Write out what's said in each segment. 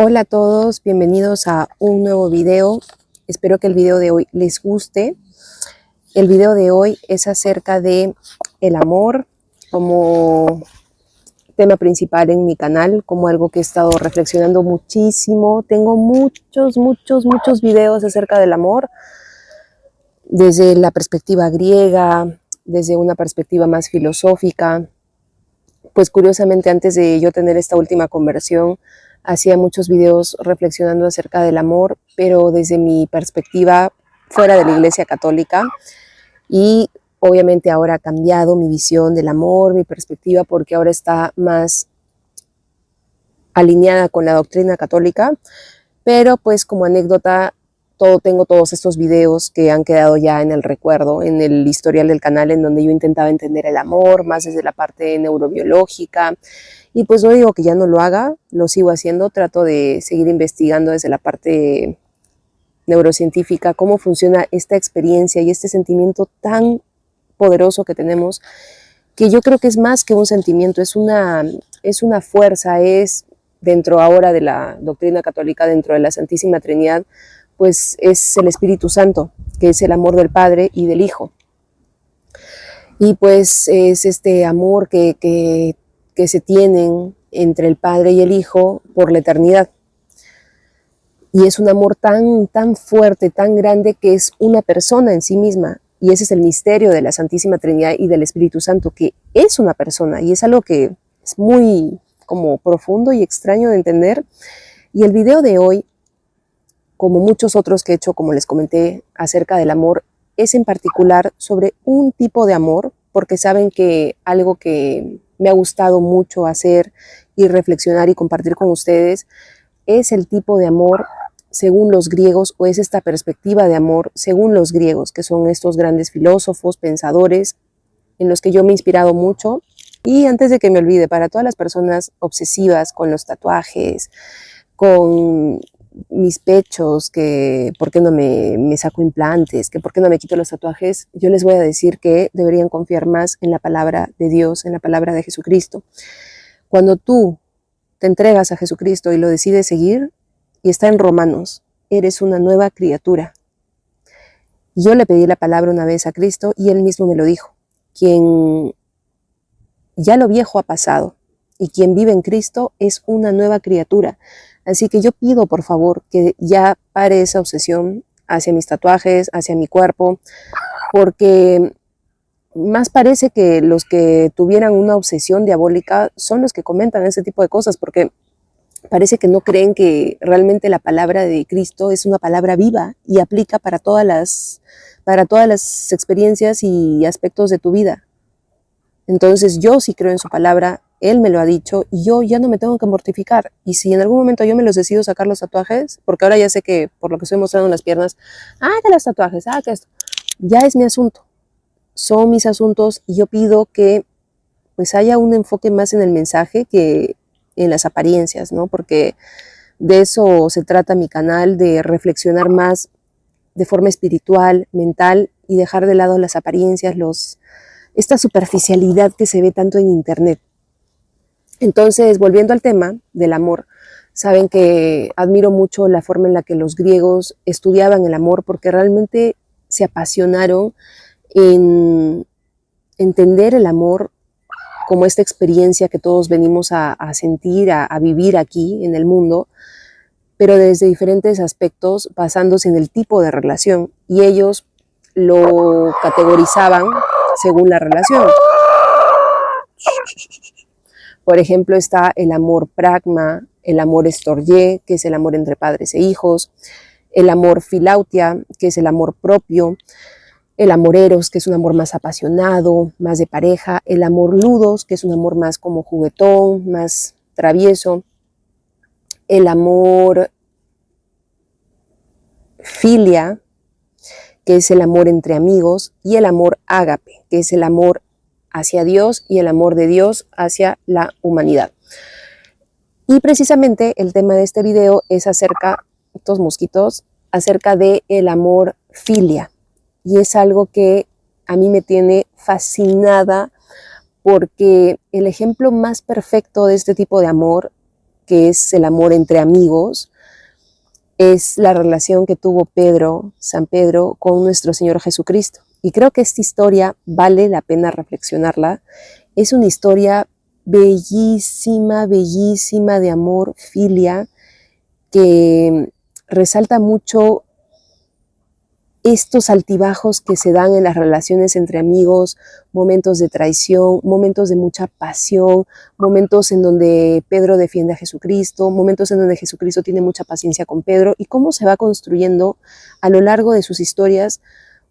Hola a todos, bienvenidos a un nuevo video. Espero que el video de hoy les guste. El video de hoy es acerca de el amor como tema principal en mi canal, como algo que he estado reflexionando muchísimo. Tengo muchos videos acerca del amor, desde la perspectiva griega, desde una perspectiva más filosófica. Pues curiosamente, antes de yo tener esta última conversión, hacía muchos videos reflexionando acerca del amor, pero desde mi perspectiva fuera de la Iglesia Católica. Y obviamente ahora ha cambiado mi visión del amor, mi perspectiva, porque ahora está más alineada con la doctrina católica. Pero pues como anécdota, tengo todos estos videos que han quedado ya en el recuerdo, en el historial del canal, en donde yo intentaba entender el amor, más desde la parte neurobiológica. Y pues no digo que ya no lo haga, lo sigo haciendo, trato de seguir investigando desde la parte neurocientífica cómo funciona esta experiencia y este sentimiento tan poderoso que tenemos, que yo creo que es más que un sentimiento, es una fuerza, es dentro ahora de la doctrina católica, dentro de la Santísima Trinidad, pues es el Espíritu Santo, que es el amor del Padre y del Hijo. Y pues es este amor que se tienen entre el Padre y el Hijo por la eternidad. Y es un amor tan fuerte, tan grande, que es una persona en sí misma. Y ese es el misterio de la Santísima Trinidad y del Espíritu Santo, que es una persona. Y es algo que es muy como profundo y extraño de entender. Y el video de hoy, como muchos otros que he hecho, como les comenté, acerca del amor, es en particular sobre un tipo de amor, porque saben que algo que me ha gustado mucho hacer y reflexionar y compartir con ustedes es el tipo de amor según los griegos, o es esta perspectiva de amor según los griegos, que son estos grandes filósofos, pensadores, en los que yo me he inspirado mucho. Y antes de que me olvide, para todas las personas obsesivas con los tatuajes, con mis pechos, que por qué no me saco implantes, que por qué no me quito los tatuajes, yo les voy a decir que deberían confiar más en la palabra de Dios, en la palabra de Jesucristo. Cuando tú te entregas a Jesucristo y lo decides seguir, y está en Romanos, eres una nueva criatura. Yo le pedí la palabra una vez a Cristo y Él mismo me lo dijo: quien ya lo viejo ha pasado y quien vive en Cristo es una nueva criatura. Así que yo pido, por favor, que ya pare esa obsesión hacia mis tatuajes, hacia mi cuerpo, porque más parece que los que tuvieran una obsesión diabólica son los que comentan ese tipo de cosas, porque parece que no creen que realmente la palabra de Cristo es una palabra viva y aplica para todas las experiencias y aspectos de tu vida. Entonces yo sí creo en su palabra, Él me lo ha dicho y yo ya no me tengo que mortificar. Y si en algún momento yo me los decido sacar los tatuajes, porque ahora ya sé que por lo que estoy mostrando en las piernas, que los tatuajes, que esto, ya es mi asunto, son mis asuntos, y yo pido que pues haya un enfoque más en el mensaje que en las apariencias, ¿no? Porque de eso se trata mi canal, de reflexionar más de forma espiritual, mental, y dejar de lado las apariencias, esta superficialidad que se ve tanto en internet. Entonces, volviendo al tema del amor, saben que admiro mucho la forma en la que los griegos estudiaban el amor, porque realmente se apasionaron en entender el amor como esta experiencia que todos venimos a sentir, a vivir aquí en el mundo, pero desde diferentes aspectos, basándose en el tipo de relación, y ellos lo categorizaban según la relación. Por ejemplo, está el amor pragma, el amor storge, que es el amor entre padres e hijos, el amor filautia, que es el amor propio, el amor eros, que es un amor más apasionado, más de pareja, el amor ludos, que es un amor más como juguetón, más travieso, el amor filia, que es el amor entre amigos, y el amor ágape, que es el amor hacia Dios y el amor de Dios hacia la humanidad. Y precisamente el tema de este video es acerca, estos mosquitos, acerca de el amor filia. Y es algo que a mí me tiene fascinada, porque el ejemplo más perfecto de este tipo de amor que es el amor entre amigos, es la relación que tuvo Pedro, San Pedro, con nuestro Señor Jesucristo. Y creo que esta historia vale la pena reflexionarla. Es una historia bellísima, bellísima de amor, filia, que resalta mucho estos altibajos que se dan en las relaciones entre amigos, momentos de traición, momentos de mucha pasión, momentos en donde Pedro defiende a Jesucristo, momentos en donde Jesucristo tiene mucha paciencia con Pedro, y cómo se va construyendo a lo largo de sus historias,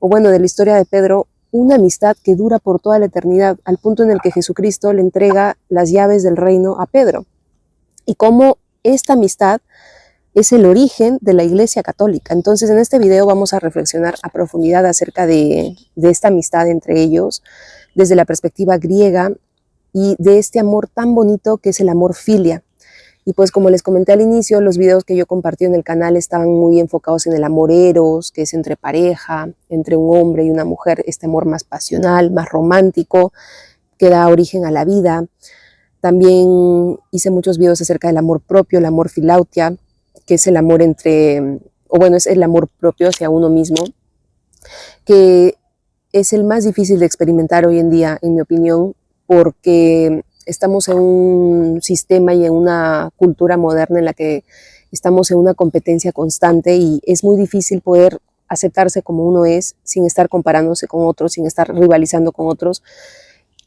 o bueno, de la historia de Pedro, una amistad que dura por toda la eternidad, al punto en el que Jesucristo le entrega las llaves del reino a Pedro. Y cómo esta amistad es el origen de la Iglesia Católica. Entonces, en este video vamos a reflexionar a profundidad acerca de esta amistad entre ellos, desde la perspectiva griega, y de este amor tan bonito que es el amor filia. Y pues, como les comenté al inicio, los videos que yo compartí en el canal estaban muy enfocados en el amor eros, que es entre pareja, entre un hombre y una mujer, este amor más pasional, más romántico, que da origen a la vida. También hice muchos videos acerca del amor propio, el amor filautia, que es el amor es el amor propio hacia uno mismo, que es el más difícil de experimentar hoy en día, en mi opinión, porque estamos en un sistema y en una cultura moderna en la que estamos en una competencia constante, y es muy difícil poder aceptarse como uno es sin estar comparándose con otros, sin estar rivalizando con otros.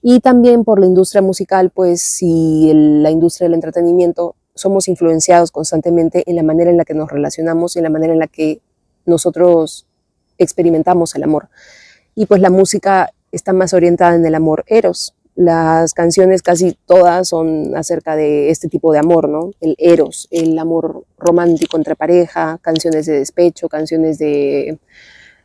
Y también por la industria musical, pues, y la industria del entretenimiento, somos influenciados constantemente en la manera en la que nos relacionamos y en la manera en la que nosotros experimentamos el amor. Y pues la música está más orientada en el amor eros. Las canciones casi todas son acerca de este tipo de amor, ¿no? El eros, el amor romántico entre pareja, canciones de despecho, canciones de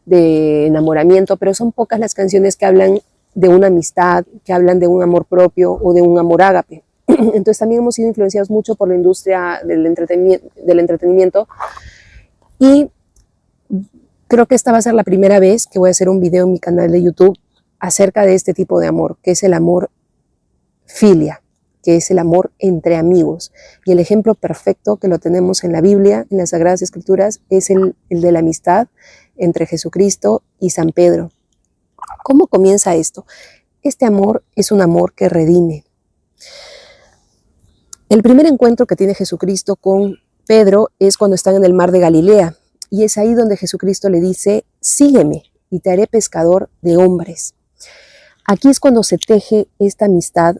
enamoramiento, pero son pocas las canciones que hablan de una amistad, que hablan de un amor propio o de un amor ágape. Entonces también hemos sido influenciados mucho por la industria del entretenimiento, y creo que esta va a ser la primera vez que voy a hacer un video en mi canal de YouTube acerca de este tipo de amor, que es el amor filia, que es el amor entre amigos. Y el ejemplo perfecto que lo tenemos en la Biblia, en las Sagradas Escrituras, es el de la amistad entre Jesucristo y San Pedro. ¿Cómo comienza esto? Este amor es un amor que redime. El primer encuentro que tiene Jesucristo con Pedro es cuando están en el mar de Galilea, y es ahí donde Jesucristo le dice: sígueme y te haré pescador de hombres. Aquí es cuando se teje esta amistad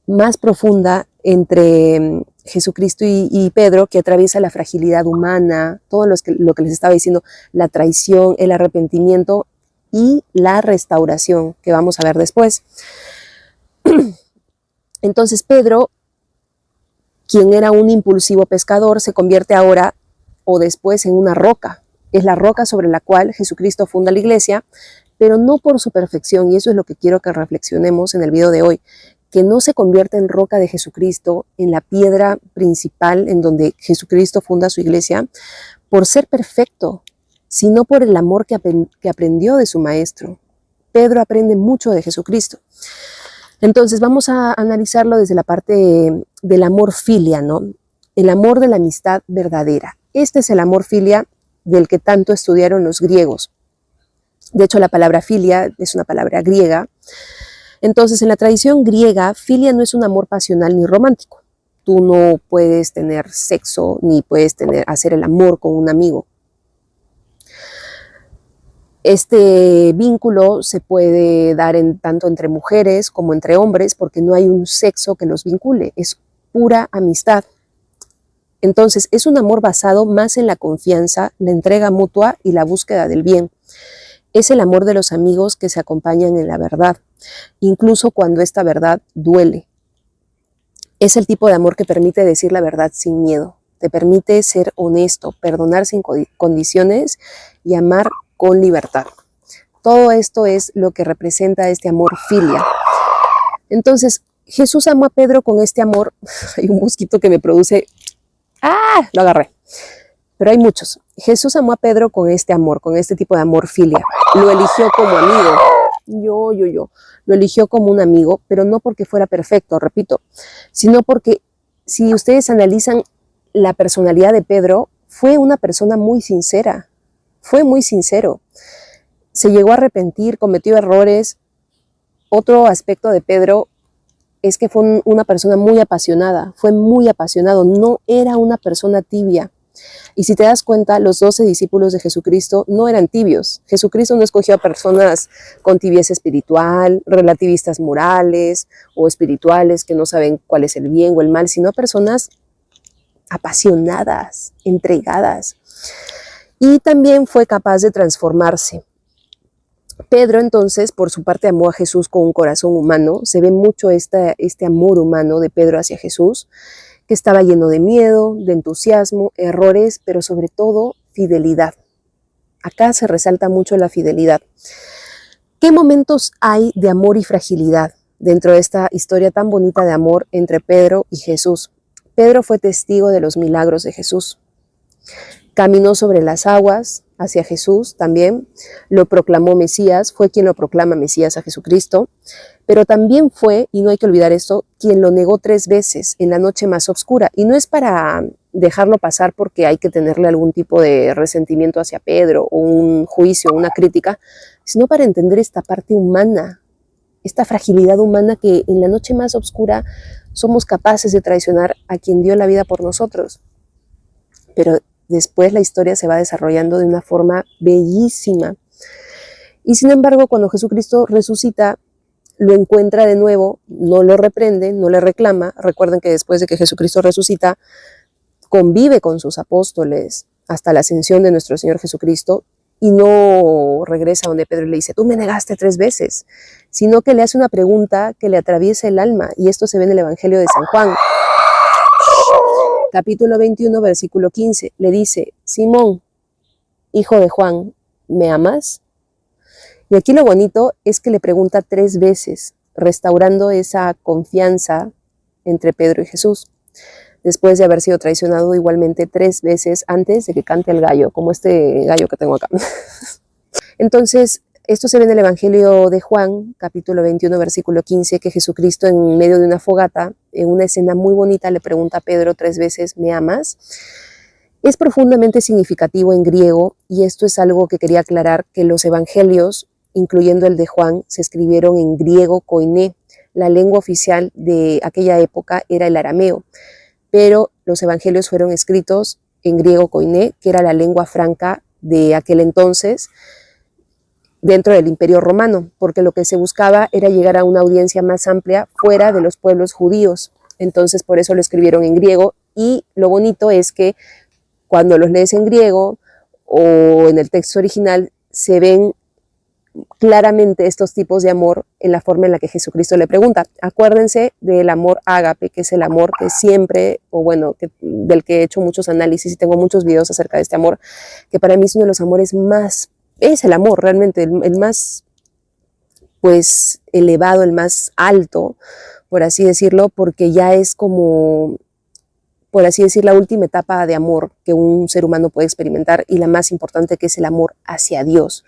más profunda entre Jesucristo y Pedro, que atraviesa la fragilidad humana, todo lo que les estaba diciendo, la traición, el arrepentimiento y la restauración, que vamos a ver después. Entonces Pedro, quien era un impulsivo pescador, se convierte ahora o después en una roca. Es la roca sobre la cual Jesucristo funda la iglesia, pero no por su perfección, y eso es lo que quiero que reflexionemos en el video de hoy, que no se convierte en roca de Jesucristo, en la piedra principal en donde Jesucristo funda su iglesia, por ser perfecto, sino por el amor que aprendió de su maestro. Pedro aprende mucho de Jesucristo. Entonces vamos a analizarlo desde la parte del amor filia, ¿no? El amor de la amistad verdadera. Este es el amor filia del que tanto estudiaron los griegos. De hecho, la palabra filia es una palabra griega. Entonces, en la tradición griega, filia no es un amor pasional ni romántico. Tú no puedes tener sexo ni puedes hacer el amor con un amigo. Este vínculo se puede dar tanto entre mujeres como entre hombres, porque no hay un sexo que los vincule, es pura amistad. Entonces, es un amor basado más en la confianza, la entrega mutua y la búsqueda del bien. Es el amor de los amigos que se acompañan en la verdad, incluso cuando esta verdad duele. Es el tipo de amor que permite decir la verdad sin miedo, te permite ser honesto, perdonar sin condiciones y amar con libertad. Todo esto es lo que representa este amor filia. Entonces, Jesús amó a Pedro con este amor. Hay un mosquito que me produce... ¡Ah! Lo agarré. Pero hay muchos. Jesús amó a Pedro con este amor, con este tipo de amor filia. Lo eligió como amigo. Lo eligió como un amigo, pero no porque fuera perfecto, repito, sino porque si ustedes analizan la personalidad de Pedro, fue una persona muy sincera, fue muy sincero. Se llegó a arrepentir, cometió errores. Otro aspecto de Pedro es que fue una persona muy apasionada, fue muy apasionado, no era una persona tibia. Y si te das cuenta, los 12 discípulos de Jesucristo no eran tibios. Jesucristo no escogió a personas con tibieza espiritual, relativistas morales o espirituales que no saben cuál es el bien o el mal, sino a personas apasionadas, entregadas. Y también fue capaz de transformarse. Pedro entonces, por su parte, amó a Jesús con un corazón humano. Se ve mucho este amor humano de Pedro hacia Jesús, que estaba lleno de miedo, de entusiasmo, errores, pero sobre todo fidelidad. Acá se resalta mucho la fidelidad. ¿Qué momentos hay de amor y fragilidad dentro de esta historia tan bonita de amor entre Pedro y Jesús? Pedro fue testigo de los milagros de Jesús. Caminó sobre las aguas hacia Jesús también, lo proclamó Mesías, fue quien lo proclama Mesías a Jesucristo, pero también fue, y no hay que olvidar esto, quien lo negó 3 veces en la noche más oscura. Y no es para dejarlo pasar porque hay que tenerle algún tipo de resentimiento hacia Pedro o un juicio, una crítica, sino para entender esta parte humana, esta fragilidad humana que en la noche más oscura somos capaces de traicionar a quien dio la vida por nosotros. Pero después la historia se va desarrollando de una forma bellísima. Y sin embargo, cuando Jesucristo resucita, lo encuentra de nuevo, no lo reprende, no le reclama. Recuerden que después de que Jesucristo resucita, convive con sus apóstoles hasta la ascensión de nuestro Señor Jesucristo y no regresa donde Pedro le dice, tú me negaste 3 veces, sino que le hace una pregunta que le atraviesa el alma, y esto se ve en el Evangelio de San Juan. Capítulo 21, versículo 15, le dice, Simón, hijo de Juan, ¿me amas? Y aquí lo bonito es que le pregunta 3 veces, restaurando esa confianza entre Pedro y Jesús, después de haber sido traicionado igualmente 3 veces antes de que cante el gallo, como este gallo que tengo acá. Entonces, esto se ve en el Evangelio de Juan, capítulo 21, versículo 15, que Jesucristo en medio de una fogata, en una escena muy bonita, le pregunta a Pedro 3 veces, ¿me amas? Es profundamente significativo en griego, y esto es algo que quería aclarar, que los evangelios, incluyendo el de Juan, se escribieron en griego koiné. La lengua oficial de aquella época era el arameo, pero los evangelios fueron escritos en griego koiné, que era la lengua franca de aquel entonces, dentro del Imperio Romano, porque lo que se buscaba era llegar a una audiencia más amplia fuera de los pueblos judíos. Entonces, por eso lo escribieron en griego, y lo bonito es que cuando los lees en griego o en el texto original, se ven claramente estos tipos de amor en la forma en la que Jesucristo le pregunta. Acuérdense del amor ágape, que es el amor que siempre, o bueno, del que he hecho muchos análisis y tengo muchos videos acerca de este amor, que para mí es uno de los amores más, es el amor realmente, el más pues elevado, el más alto, por así decirlo, porque ya es como, por así decir, la última etapa de amor que un ser humano puede experimentar, y la más importante, que es el amor hacia Dios.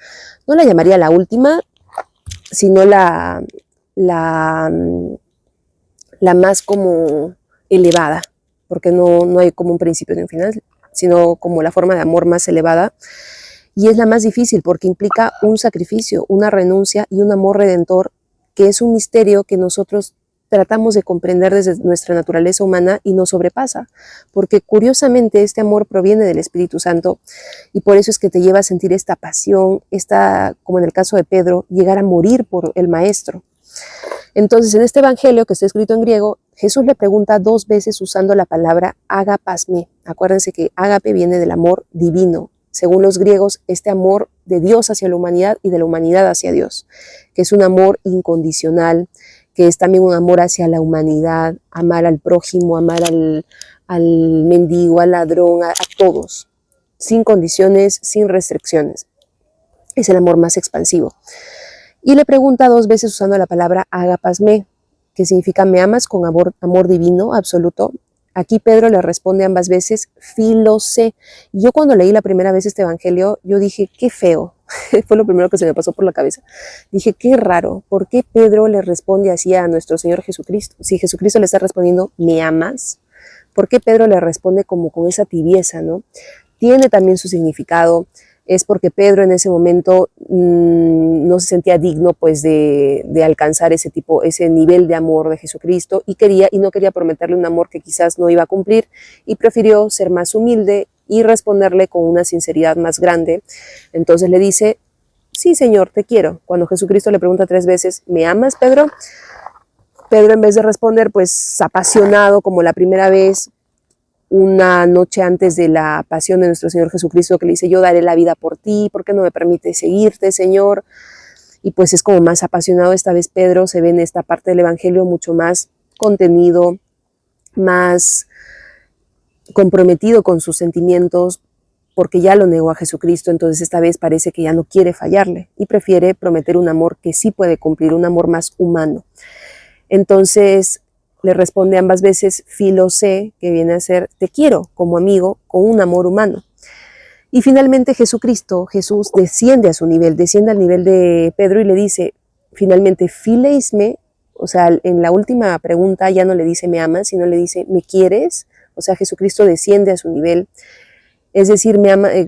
No la llamaría la última, sino la más como elevada, porque no hay como un principio ni un final, sino como la forma de amor más elevada, y es la más difícil porque implica un sacrificio, una renuncia y un amor redentor, que es un misterio que nosotros tratamos de comprender desde nuestra naturaleza humana y nos sobrepasa, porque curiosamente este amor proviene del Espíritu Santo, y por eso es que te lleva a sentir esta pasión, como en el caso de Pedro, llegar a morir por el Maestro. Entonces, en este evangelio que está escrito en griego, Jesús le pregunta 2 veces usando la palabra agapasme. Acuérdense que ágape viene del amor divino. Según los griegos, este amor de Dios hacia la humanidad y de la humanidad hacia Dios, que es un amor incondicional, que es también un amor hacia la humanidad, amar al prójimo, amar al mendigo, al ladrón, a todos, sin condiciones, sin restricciones. Es el amor más expansivo. Y le pregunta 2 veces usando la palabra agapasme, que significa me amas con amor divino, absoluto. Aquí Pedro le responde ambas veces, filosé. Yo cuando leí la primera vez este evangelio, yo dije, qué feo. Fue lo primero que se me pasó por la cabeza. Dije, qué raro, ¿por qué Pedro le responde así a nuestro Señor Jesucristo? Si Jesucristo le está respondiendo, ¿me amas? ¿Por qué Pedro le responde como con esa tibieza, ¿no? Tiene también su significado. Es porque Pedro en ese momento no se sentía digno pues de alcanzar ese nivel de amor de Jesucristo y no quería prometerle un amor que quizás no iba a cumplir y prefirió ser más humilde y responderle con una sinceridad más grande. Entonces le dice, sí, Señor, te quiero. Cuando Jesucristo le pregunta 3 veces, ¿me amas, Pedro? Pedro, en vez de responder pues apasionado como la primera vez, una noche antes de la pasión de nuestro Señor Jesucristo, que le dice, yo daré la vida por ti, ¿por qué no me permites seguirte, Señor? Y pues es como más apasionado. Esta vez Pedro se ve en esta parte del Evangelio mucho más contenido, más comprometido con sus sentimientos, porque ya lo negó a Jesucristo. Entonces esta vez parece que ya no quiere fallarle y prefiere prometer un amor que sí puede cumplir, un amor más humano. Entonces le responde ambas veces filosé, que viene a ser te quiero como amigo, con un amor humano. Y finalmente Jesús desciende a su nivel, desciende al nivel de Pedro y le dice finalmente fileisme, o sea, en la última pregunta ya no le dice me amas, sino le dice me quieres. O sea, Jesucristo desciende a su nivel, es decir,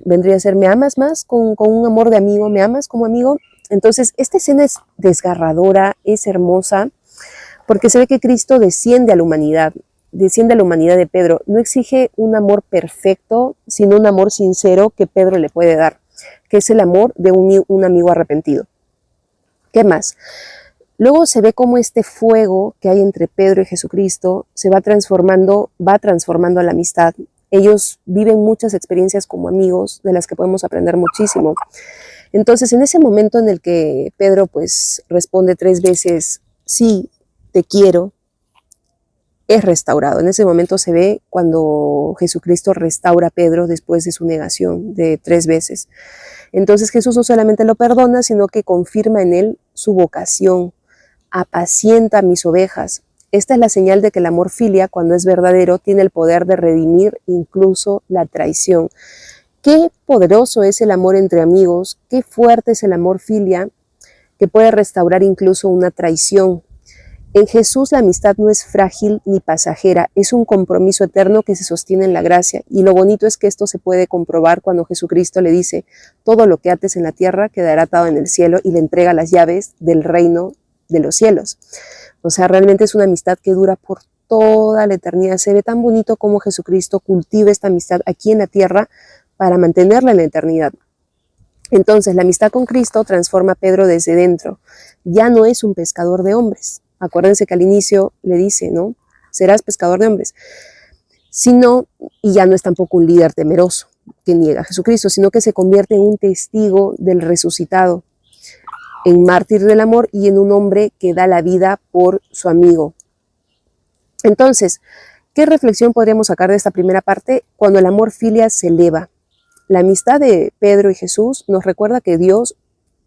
vendría a ser me amas más con un amor de amigo, me amas como amigo. Entonces esta escena es desgarradora, es hermosa, porque se ve que Cristo desciende a la humanidad de Pedro. No exige un amor perfecto, sino un amor sincero que Pedro le puede dar, que es el amor de un amigo arrepentido. ¿Qué más? Luego se ve cómo este fuego que hay entre Pedro y Jesucristo se va transformando a la amistad. Ellos viven muchas experiencias como amigos de las que podemos aprender muchísimo. Entonces, en ese momento en el que Pedro pues responde 3 veces, sí, te quiero, es restaurado. En ese momento se ve cuando Jesucristo restaura a Pedro después de su negación de 3 veces. Entonces Jesús no solamente lo perdona, sino que confirma en él su vocación, apacienta mis ovejas. Esta es la señal de que el amor filia, cuando es verdadero, tiene el poder de redimir incluso la traición. Qué poderoso es el amor entre amigos, qué fuerte es el amor filia, que puede restaurar incluso una traición. En Jesús la amistad no es frágil ni pasajera, es un compromiso eterno que se sostiene en la gracia. Y lo bonito es que esto se puede comprobar cuando Jesucristo le dice, todo lo que ates en la tierra quedará atado en el cielo, y le entrega las llaves del reino de los cielos. O sea, realmente es una amistad que dura por toda la eternidad. Se ve tan bonito como Jesucristo cultiva esta amistad aquí en la tierra para mantenerla en la eternidad. Entonces, la amistad con Cristo transforma a Pedro desde dentro. Ya no es un pescador de hombres. Acuérdense que al inicio le dice, ¿no? Serás pescador de hombres. Y ya no es tampoco un líder temeroso que niega a Jesucristo, sino que se convierte en un testigo del resucitado, en mártir del amor y en un hombre que da la vida por su amigo. Entonces, ¿qué reflexión podríamos sacar de esta primera parte? Cuando el amor filia se eleva. La amistad de Pedro y Jesús nos recuerda que Dios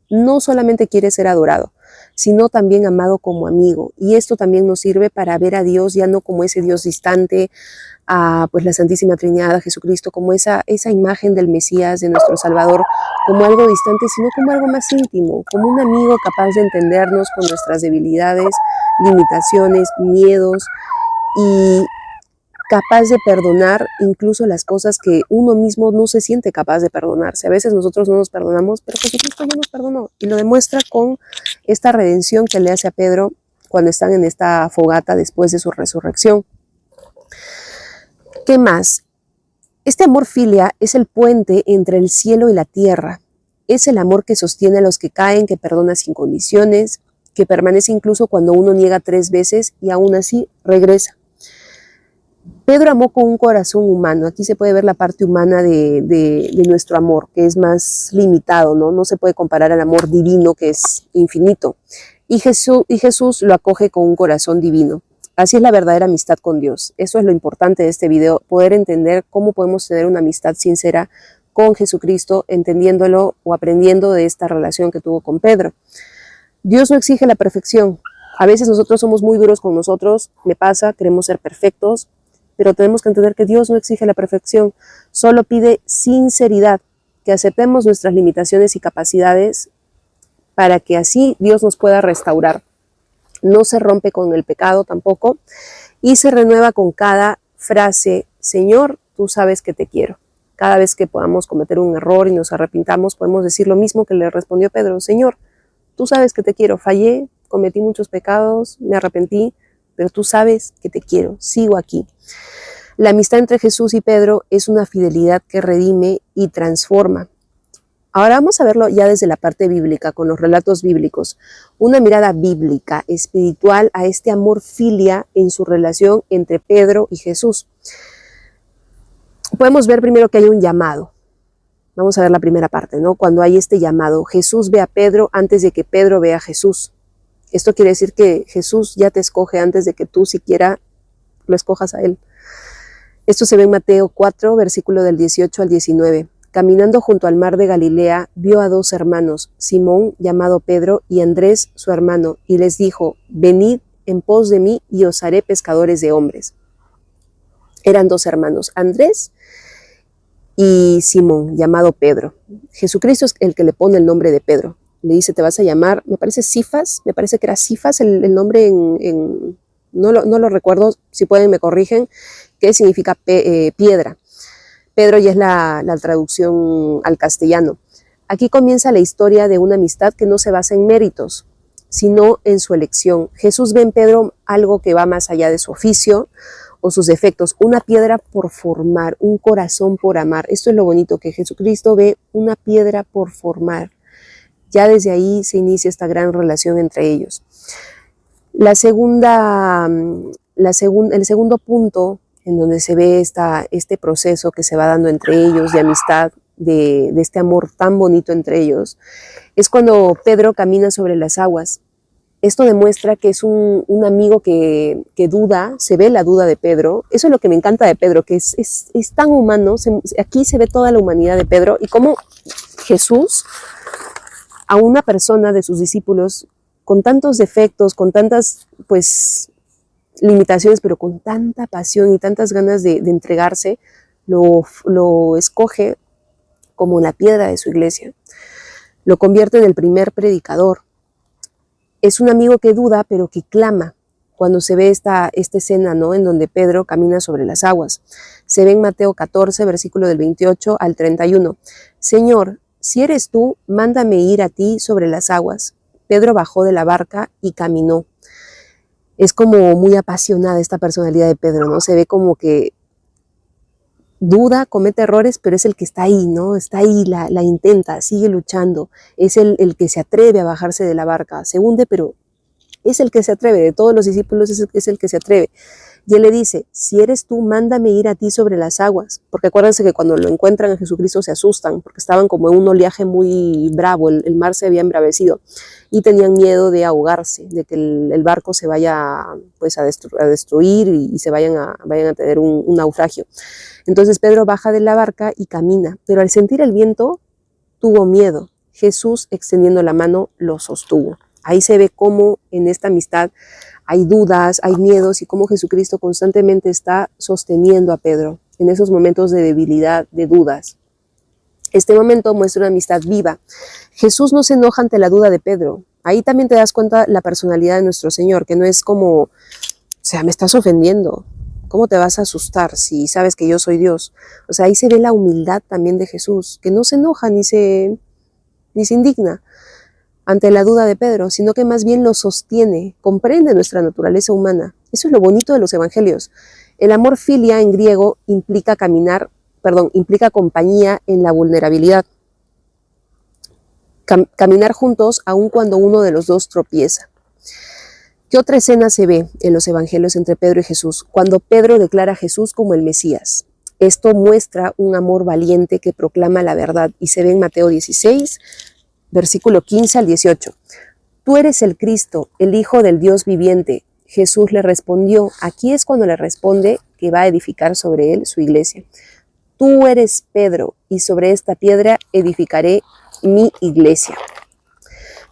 no solamente quiere ser adorado, sino también amado como amigo. Y esto también nos sirve para ver a Dios ya no como ese Dios distante, a pues la Santísima Trinidad, a Jesucristo, como esa imagen del Mesías, de nuestro Salvador, como algo distante, sino como algo más íntimo, como un amigo capaz de entendernos con nuestras debilidades, limitaciones, miedos, y capaz de perdonar incluso las cosas que uno mismo no se siente capaz de perdonarse. A veces nosotros no nos perdonamos, pero Jesucristo ya nos perdonó y lo demuestra con esta redención que le hace a Pedro cuando están en esta fogata después de su resurrección. ¿Qué más? Este amor filia es el puente entre el cielo y la tierra. Es el amor que sostiene a los que caen, que perdona sin condiciones, que permanece incluso cuando uno niega 3 veces y aún así regresa. Pedro amó con un corazón humano. Aquí se puede ver la parte humana de nuestro amor, que es más limitado, ¿no? No se puede comparar al amor divino, que es infinito. Y Jesús lo acoge con un corazón divino. Así es la verdadera amistad con Dios. Eso es lo importante de este video, poder entender cómo podemos tener una amistad sincera con Jesucristo, entendiéndolo o aprendiendo de esta relación que tuvo con Pedro. Dios no exige la perfección. A veces nosotros somos muy duros con nosotros, me pasa, queremos ser perfectos, pero tenemos que entender que Dios no exige la perfección, solo pide sinceridad, que aceptemos nuestras limitaciones y capacidades para que así Dios nos pueda restaurar. No se rompe con el pecado tampoco y se renueva con cada frase, Señor, tú sabes que te quiero. Cada vez que podamos cometer un error y nos arrepintamos, podemos decir lo mismo que le respondió Pedro, Señor, tú sabes que te quiero, fallé, cometí muchos pecados, me arrepentí, pero tú sabes que te quiero, sigo aquí. La amistad entre Jesús y Pedro es una fidelidad que redime y transforma. Ahora vamos a verlo ya desde la parte bíblica, con los relatos bíblicos. Una mirada bíblica, espiritual, a este amor filia en su relación entre Pedro y Jesús. Podemos ver primero que hay un llamado. Vamos a ver la primera parte, ¿no? Cuando hay este llamado, Jesús ve a Pedro antes de que Pedro vea a Jesús. Esto quiere decir que Jesús ya te escoge antes de que tú siquiera lo escojas a él. Esto se ve en Mateo 4, versículo del 18 al 19. Caminando junto al mar de Galilea, vio a dos hermanos, Simón, llamado Pedro, y Andrés, su hermano, y les dijo, venid en pos de mí y os haré pescadores de hombres. Eran dos hermanos, Andrés y Simón, llamado Pedro. Jesucristo es el que le pone el nombre de Pedro. Le dice, te vas a llamar, me parece Cifas, me parece que era Cifas el nombre no lo recuerdo, si pueden me corrigen, que significa piedra. Pedro ya es la traducción al castellano. Aquí comienza la historia de una amistad que no se basa en méritos, sino en su elección. Jesús ve en Pedro algo que va más allá de su oficio o sus defectos, una piedra por formar, un corazón por amar. Esto es lo bonito, que Jesucristo ve una piedra por formar. Ya desde ahí se inicia esta gran relación entre ellos. El segundo punto en donde se ve este proceso que se va dando entre ellos de amistad, de este amor tan bonito entre ellos, es cuando Pedro camina sobre las aguas. Esto demuestra que es un amigo que duda, se ve la duda de Pedro. Eso es lo que me encanta de Pedro, que es tan humano. Aquí se ve toda la humanidad de Pedro y cómo Jesús, a una persona de sus discípulos, con tantos defectos, con tantas limitaciones, pero con tanta pasión y tantas ganas de entregarse, lo escoge como la piedra de su iglesia. Lo convierte en el primer predicador. Es un amigo que duda, pero que clama. Cuando se ve esta escena, ¿no?, en donde Pedro camina sobre las aguas. Se ve en Mateo 14, versículo del 28 al 31. Señor, si eres tú, mándame ir a ti sobre las aguas. Pedro bajó de la barca y caminó. Es como muy apasionada esta personalidad de Pedro, ¿no? Se ve como que duda, comete errores, pero es el que está ahí, ¿no? Está ahí, la intenta, sigue luchando. Es el que se atreve a bajarse de la barca. Se hunde, pero es el que se atreve. De todos los discípulos es el que se atreve. Y él le dice, si eres tú, mándame ir a ti sobre las aguas. Porque acuérdense que cuando lo encuentran a Jesucristo se asustan, porque estaban como en un oleaje muy bravo, el mar se había embravecido y tenían miedo de ahogarse, de que el barco se vaya a destruir y se vayan a tener un naufragio. Entonces Pedro baja de la barca y camina, pero al sentir el viento tuvo miedo. Jesús, extendiendo la mano, lo sostuvo. Ahí se ve cómo en esta amistad hay dudas, hay miedos y cómo Jesucristo constantemente está sosteniendo a Pedro en esos momentos de debilidad, de dudas. Este momento muestra una amistad viva. Jesús no se enoja ante la duda de Pedro. Ahí también te das cuenta la personalidad de nuestro Señor, que no es como, o sea, me estás ofendiendo. ¿Cómo te vas a asustar si sabes que yo soy Dios? O sea, ahí se ve la humildad también de Jesús, que no se enoja ni se indigna ante la duda de Pedro, sino que más bien lo sostiene, comprende nuestra naturaleza humana. Eso es lo bonito de los evangelios. El amor filia en griego implica compañía en la vulnerabilidad. Caminar juntos aun cuando uno de los dos tropieza. ¿Qué otra escena se ve en los evangelios entre Pedro y Jesús? Cuando Pedro declara a Jesús como el Mesías. Esto muestra un amor valiente que proclama la verdad y se ve en Mateo 16, versículo 15 al 18. Tú eres el Cristo, el Hijo del Dios viviente. Jesús le respondió. Aquí es cuando le responde que va a edificar sobre él su iglesia. Tú eres Pedro, y sobre esta piedra edificaré mi iglesia.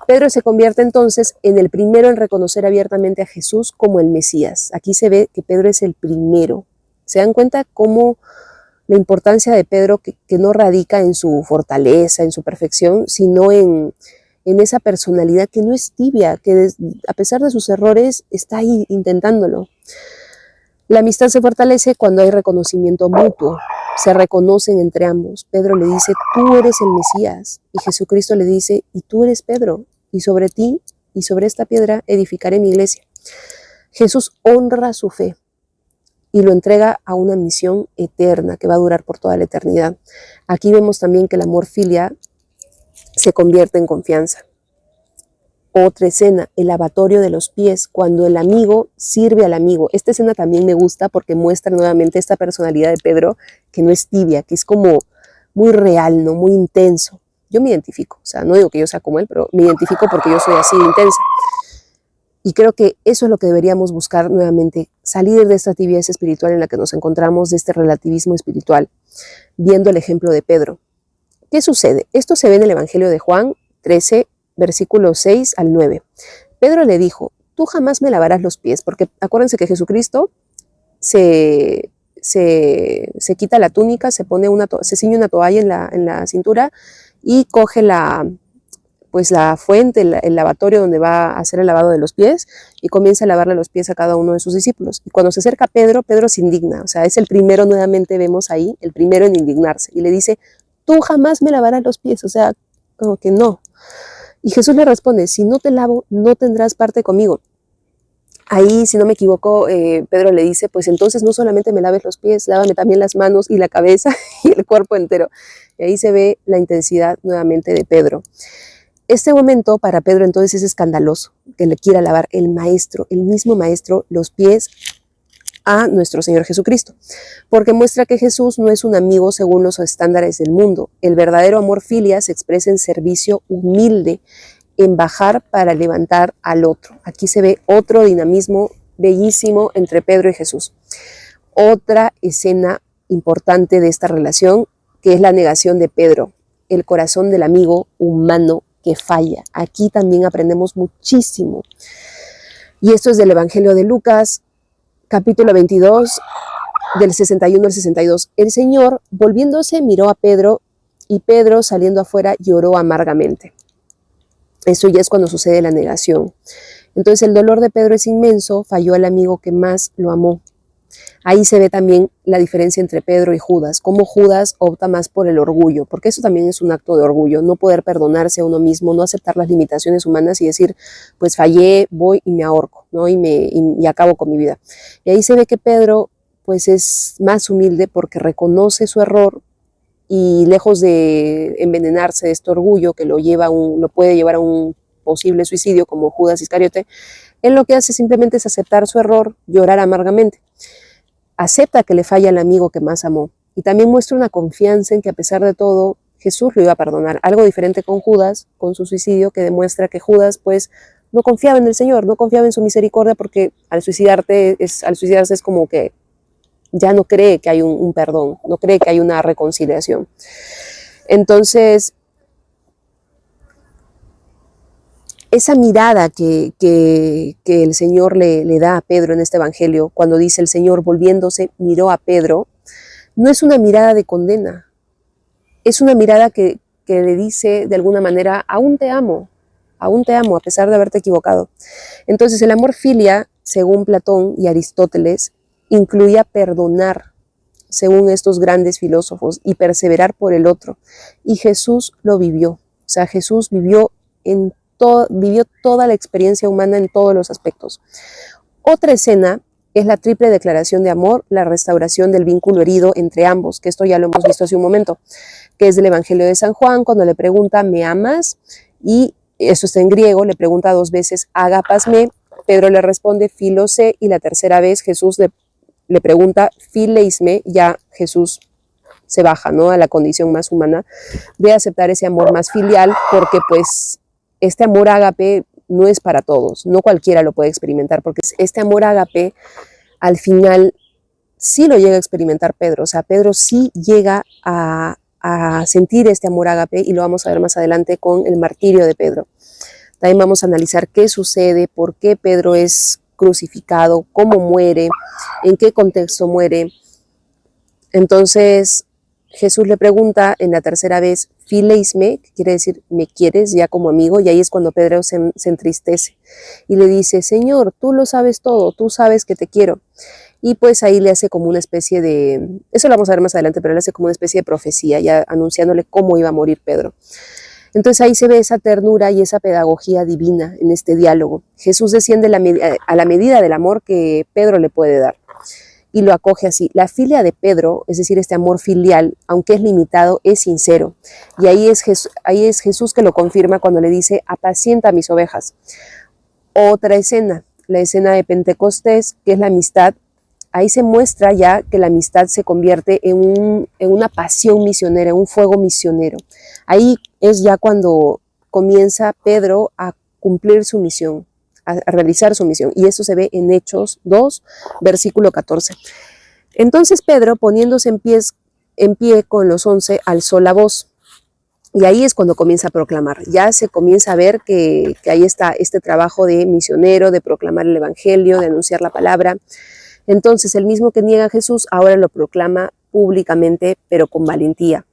Pedro se convierte entonces en el primero en reconocer abiertamente a Jesús como el Mesías. Aquí se ve que Pedro es el primero. ¿Se dan cuenta cómo la importancia de Pedro que no radica en su fortaleza, en su perfección, sino en esa personalidad que no es tibia, que a pesar de sus errores está ahí intentándolo? La amistad se fortalece cuando hay reconocimiento mutuo, se reconocen entre ambos. Pedro le dice, tú eres el Mesías, y Jesucristo le dice, y tú eres Pedro, y sobre ti y sobre esta piedra edificaré mi iglesia. Jesús honra su fe y lo entrega a una misión eterna que va a durar por toda la eternidad. Aquí vemos también que el amor filia se convierte en confianza. Otra escena, el lavatorio de los pies, cuando el amigo sirve al amigo. Esta escena también me gusta porque muestra nuevamente esta personalidad de Pedro, que no es tibia, que es como muy real, ¿no? Muy intenso. Yo me identifico, o sea, no digo que yo sea como él, pero me identifico porque yo soy así de intensa. Y creo que eso es lo que deberíamos buscar nuevamente, salir de esta tibieza espiritual en la que nos encontramos, de este relativismo espiritual, viendo el ejemplo de Pedro. ¿Qué sucede? Esto se ve en el Evangelio de Juan 13, versículos 6 al 9. Pedro le dijo, tú jamás me lavarás los pies, porque acuérdense que Jesucristo se quita la túnica, se ciñe una toalla en la cintura y coge la fuente, el lavatorio donde va a hacer el lavado de los pies y comienza a lavarle los pies a cada uno de sus discípulos. Y cuando se acerca a Pedro, Pedro se indigna, o sea, es el primero, nuevamente vemos ahí, el primero en indignarse y le dice, tú jamás me lavarás los pies, o sea, como que no. Y Jesús le responde, si no te lavo, no tendrás parte conmigo. Ahí, si no me equivoco, Pedro le dice, pues entonces no solamente me laves los pies, lávame también las manos y la cabeza y el cuerpo entero. Y ahí se ve la intensidad nuevamente de Pedro. Este momento para Pedro entonces es escandaloso, que le quiera lavar el maestro, el mismo maestro, los pies a nuestro Señor Jesucristo, porque muestra que Jesús no es un amigo según los estándares del mundo. El verdadero amor filia se expresa en servicio humilde, en bajar para levantar al otro. Aquí se ve otro dinamismo bellísimo entre Pedro y Jesús. Otra escena importante de esta relación, que es la negación de Pedro, el corazón del amigo humano que falla. Aquí también aprendemos muchísimo. Y esto es del Evangelio de Lucas, capítulo 22, del 61 al 62. El Señor, volviéndose, miró a Pedro, y Pedro, saliendo afuera, lloró amargamente. Eso ya es cuando sucede la negación. Entonces el dolor de Pedro es inmenso, falló al amigo que más lo amó. Ahí se ve también la diferencia entre Pedro y Judas, cómo Judas opta más por el orgullo, porque eso también es un acto de orgullo, no poder perdonarse a uno mismo, no aceptar las limitaciones humanas y decir, pues fallé, voy y me ahorco, ¿no? y acabo con mi vida. Y ahí se ve que Pedro pues es más humilde porque reconoce su error y lejos de envenenarse de este orgullo que lo puede llevar a un posible suicidio como Judas Iscariote, él lo que hace simplemente es aceptar su error, llorar amargamente. Acepta que le falla al amigo que más amó y también muestra una confianza en que a pesar de todo Jesús lo iba a perdonar. Algo diferente con Judas, con su suicidio, que demuestra que Judas pues no confiaba en el Señor, no confiaba en su misericordia, porque al suicidarse es como que ya no cree que hay un perdón, no cree que hay una reconciliación. Entonces, esa mirada que el Señor le da a Pedro en este Evangelio, cuando dice el Señor volviéndose miró a Pedro, no es una mirada de condena, es una mirada que le dice de alguna manera, aún te amo a pesar de haberte equivocado. Entonces el amor filia, según Platón y Aristóteles, incluía perdonar, según estos grandes filósofos, y perseverar por el otro. Y Jesús lo vivió, o sea, Jesús vivió toda la experiencia humana en todos los aspectos. Otra escena es la triple declaración de amor, la restauración del vínculo herido entre ambos, que esto ya lo hemos visto hace un momento, que es del Evangelio de San Juan, cuando le pregunta, ¿me amas? Y eso está en griego, le pregunta 2 veces, ágapasme, Pedro le responde, filose, y la tercera vez Jesús le pregunta, fileisme, ya Jesús se baja, ¿no?, a la condición más humana de aceptar ese amor más filial, porque pues este amor ágape no es para todos, no cualquiera lo puede experimentar, porque este amor ágape al final sí lo llega a experimentar Pedro, o sea, Pedro sí llega a sentir este amor ágape, y lo vamos a ver más adelante con el martirio de Pedro. También vamos a analizar qué sucede, por qué Pedro es crucificado, cómo muere, en qué contexto muere. Entonces Jesús le pregunta en la tercera vez, fileisme, que quiere decir, ¿me quieres ya como amigo? Y ahí es cuando Pedro se entristece y le dice, Señor, tú lo sabes todo, tú sabes que te quiero. y pues ahí le hace como una especie de, eso lo vamos a ver más adelante, pero le hace como una especie de profecía, ya anunciándole cómo iba a morir Pedro. Entonces ahí se ve esa ternura y esa pedagogía divina en este diálogo. Jesús desciende a la medida del amor que Pedro le puede dar y lo acoge así. La filia de Pedro, es decir, este amor filial, aunque es limitado, es sincero. Y ahí es Jesús que lo confirma cuando le dice, apacienta mis ovejas. Otra escena, la escena de Pentecostés, que es la amistad. Ahí se muestra ya que la amistad se convierte en una pasión misionera, en un fuego misionero. Ahí es ya cuando comienza Pedro a cumplir su misión, a realizar su misión. Y eso se ve en Hechos 2, versículo 14. Entonces Pedro, poniéndose en pie con los 11, alzó la voz. Y ahí es cuando comienza a proclamar. Ya se comienza a ver que ahí está este trabajo de misionero, de proclamar el evangelio, de anunciar la palabra. Entonces, el mismo que niega a Jesús ahora lo proclama públicamente, pero con valentía.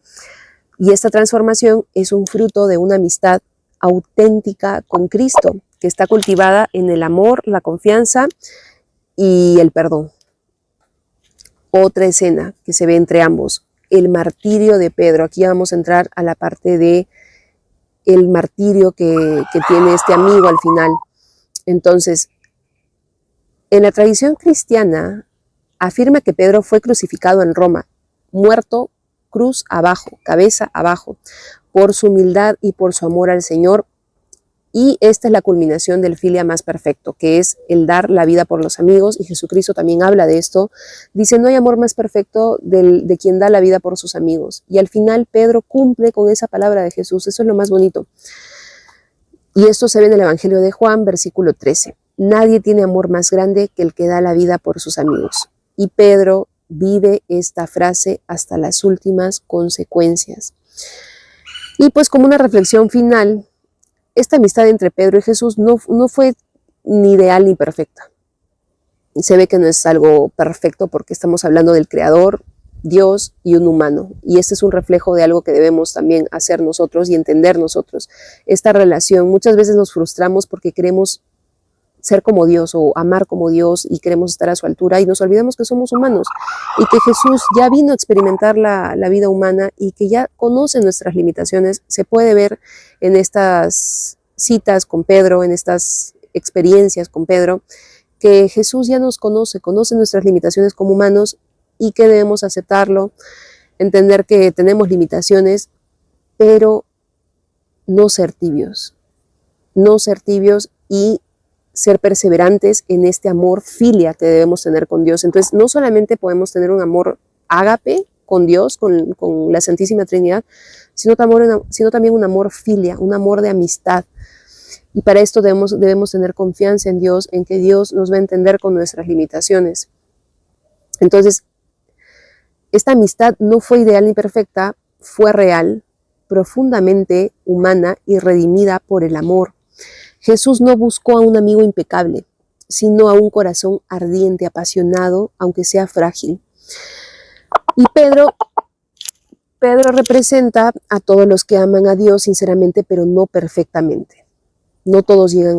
Y esta transformación es un fruto de una amistad auténtica con Cristo, que está cultivada en el amor, la confianza y el perdón. Otra escena que se ve entre ambos, el martirio de Pedro. Aquí vamos a entrar a la parte de el martirio que tiene este amigo al final. Entonces, en la tradición cristiana afirma que Pedro fue crucificado en Roma, muerto cruz abajo, cabeza abajo, por su humildad y por su amor al Señor. Y esta es la culminación del filia más perfecto, que es el dar la vida por los amigos. Y Jesucristo también habla de esto. Dice, no hay amor más perfecto de quien da la vida por sus amigos. Y al final Pedro cumple con esa palabra de Jesús. Eso es lo más bonito. Y esto se ve en el Evangelio de Juan, versículo 13. Nadie tiene amor más grande que el que da la vida por sus amigos. Y Pedro vive esta frase hasta las últimas consecuencias. Y pues como una reflexión final, esta amistad entre Pedro y Jesús no fue ni ideal ni perfecta. Se ve que no es algo perfecto porque estamos hablando del Creador, Dios y un humano. Y este es un reflejo de algo que debemos también hacer nosotros y entender nosotros. Esta relación, muchas veces nos frustramos porque queremos ser como Dios o amar como Dios y queremos estar a su altura y nos olvidamos que somos humanos y que Jesús ya vino a experimentar la vida humana y que ya conoce nuestras limitaciones. Se puede ver en estas citas con Pedro, en estas experiencias con Pedro, que Jesús ya nos conoce nuestras limitaciones como humanos y que debemos aceptarlo, entender que tenemos limitaciones, pero no ser tibios y ser perseverantes en este amor filia que debemos tener con Dios. Entonces, no solamente podemos tener un amor ágape con Dios, con la Santísima Trinidad, sino también un amor filia, un amor de amistad. Y para esto debemos tener confianza en Dios, en que Dios nos va a entender con nuestras limitaciones. Entonces, esta amistad no fue ideal ni perfecta, fue real, profundamente humana y redimida por el amor. Jesús no buscó a un amigo impecable, sino a un corazón ardiente, apasionado, aunque sea frágil. Y Pedro representa a todos los que aman a Dios sinceramente, pero no perfectamente. No todos lo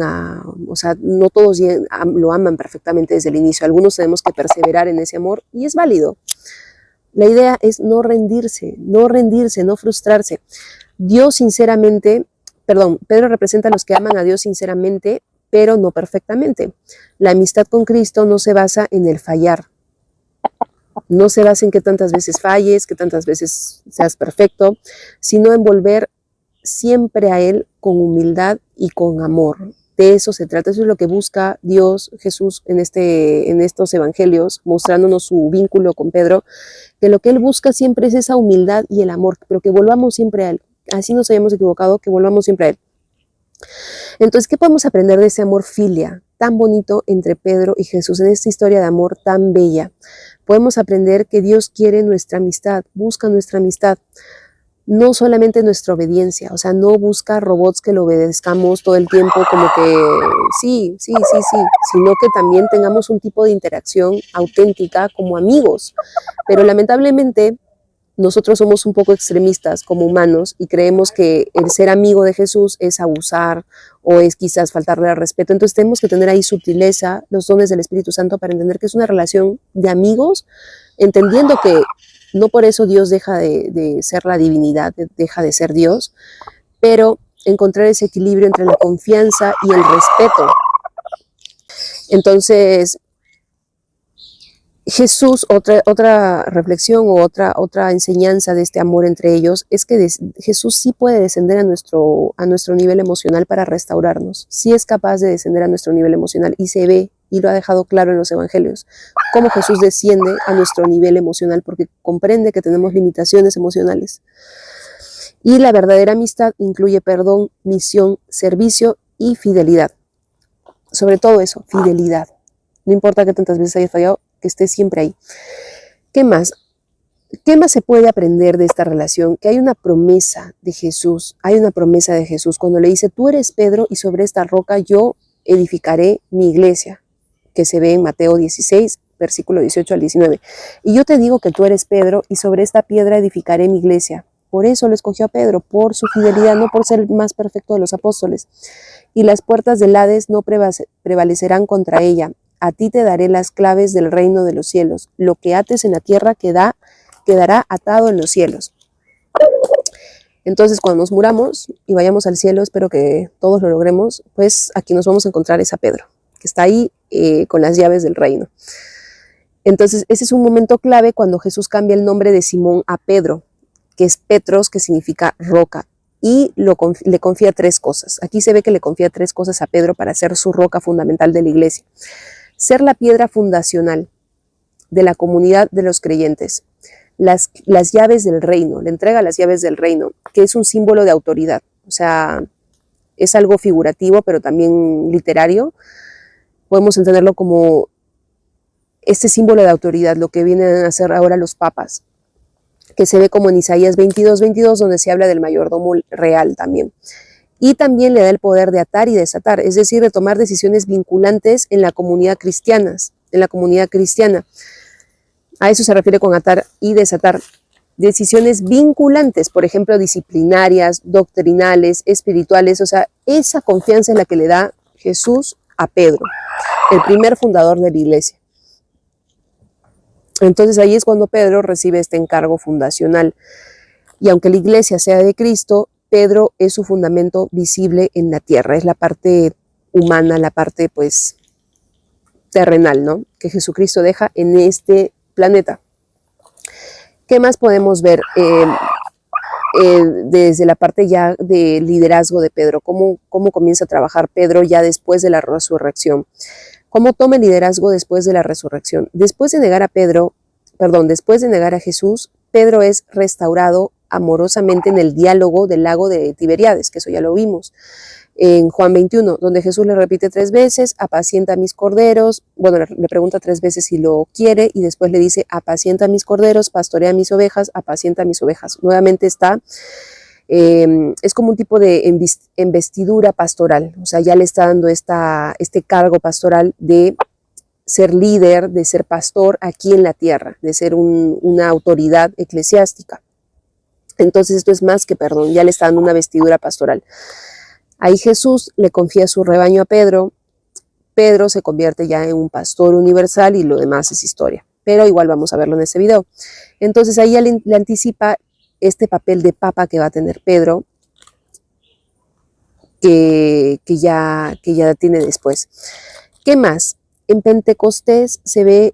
aman perfectamente desde el inicio. Algunos tenemos que perseverar en ese amor y es válido. La idea es no rendirse, no frustrarse. Pedro representa a los que aman a Dios sinceramente, pero no perfectamente. La amistad con Cristo no se basa en el fallar. No se basa en que tantas veces falles, que tantas veces seas perfecto, sino en volver siempre a Él con humildad y con amor. De eso se trata, eso es lo que busca Dios, Jesús, en estos evangelios, mostrándonos su vínculo con Pedro, que lo que Él busca siempre es esa humildad y el amor, pero que volvamos siempre a Él. Así nos hayamos equivocado, que volvamos siempre a Él. Entonces, ¿qué podemos aprender de ese amor filia tan bonito entre Pedro y Jesús, en esta historia de amor tan bella? Podemos aprender que Dios quiere nuestra amistad, busca nuestra amistad, no solamente nuestra obediencia, o sea, no busca robots que lo obedezcamos todo el tiempo como que sí, sino que también tengamos un tipo de interacción auténtica como amigos. Pero lamentablemente nosotros somos un poco extremistas como humanos y creemos que el ser amigo de Jesús es abusar o es quizás faltarle al respeto. Entonces tenemos que tener ahí sutileza, los dones del Espíritu Santo para entender que es una relación de amigos, entendiendo que no por eso Dios deja de ser la divinidad, deja de ser Dios, pero encontrar ese equilibrio entre la confianza y el respeto. Entonces, Jesús, otra reflexión o otra enseñanza de este amor entre ellos es que Jesús sí puede descender a nuestro nivel emocional para restaurarnos. Sí es capaz de descender a nuestro nivel emocional y se ve, y lo ha dejado claro en los evangelios, cómo Jesús desciende a nuestro nivel emocional porque comprende que tenemos limitaciones emocionales. Y la verdadera amistad incluye perdón, misión, servicio y fidelidad. Sobre todo eso, fidelidad. No importa que tantas veces hayas fallado, que esté siempre ahí. ¿Qué más? ¿Qué más se puede aprender de esta relación? Que hay una promesa de Jesús, cuando le dice, tú eres Pedro y sobre esta roca yo edificaré mi iglesia, que se ve en Mateo 16, versículo 18 al 19. Y yo te digo que tú eres Pedro y sobre esta piedra edificaré mi iglesia. Por eso lo escogió a Pedro, por su fidelidad, no por ser el más perfecto de los apóstoles. Y las puertas del Hades no prevalecerán contra ella. A ti te daré las claves del reino de los cielos. Lo que ates en la tierra quedará atado en los cielos. Entonces, cuando nos muramos y vayamos al cielo, espero que todos lo logremos, pues aquí nos vamos a encontrar es a Pedro, que está ahí con las llaves del reino. Entonces, ese es un momento clave cuando Jesús cambia el nombre de Simón a Pedro, que es Petros, que significa roca, y le confía 3 cosas. Aquí se ve que le confía 3 cosas a Pedro para ser su roca fundamental de la iglesia. Ser la piedra fundacional de la comunidad de los creyentes. Las llaves del reino, le entrega las llaves del reino, que es un símbolo de autoridad. O sea, es algo figurativo, pero también literario. Podemos entenderlo como este símbolo de autoridad, lo que vienen a hacer ahora los papas, que se ve como en Isaías 22, donde se habla del mayordomo real también. Y también le da el poder de atar y desatar, es decir, de tomar decisiones vinculantes en la comunidad cristiana. A eso se refiere con atar y desatar. Decisiones vinculantes, por ejemplo, disciplinarias, doctrinales, espirituales. O sea, esa confianza es la que le da Jesús a Pedro, el primer fundador de la iglesia. Entonces ahí es cuando Pedro recibe este encargo fundacional. Y aunque la iglesia sea de Cristo, Pedro es su fundamento visible en la tierra, es la parte humana, la parte pues terrenal, ¿no? Que Jesucristo deja en este planeta. ¿Qué más podemos ver desde la parte ya de liderazgo de Pedro? ¿Cómo comienza a trabajar Pedro ya después de la resurrección? ¿Cómo toma el liderazgo después de la resurrección? Después de negar a Jesús, Pedro es restaurado amorosamente en el diálogo del lago de Tiberíades, que eso ya lo vimos en Juan 21, donde Jesús le repite 3 veces, apacienta mis corderos, bueno, le pregunta 3 veces si lo quiere y después le dice, apacienta mis corderos, pastorea mis ovejas, apacienta mis ovejas. Nuevamente es como un tipo de investidura pastoral, o sea, ya le está dando este cargo pastoral de ser líder, de ser pastor aquí en la tierra, de ser una autoridad eclesiástica. Entonces esto es más que perdón, ya le está dando una vestidura pastoral. Ahí Jesús le confía su rebaño a Pedro, Pedro se convierte ya en un pastor universal y lo demás es historia, pero igual vamos a verlo en este video. Entonces ahí ya le anticipa este papel de papa que va a tener Pedro, que ya tiene después. ¿Qué más? En Pentecostés se ve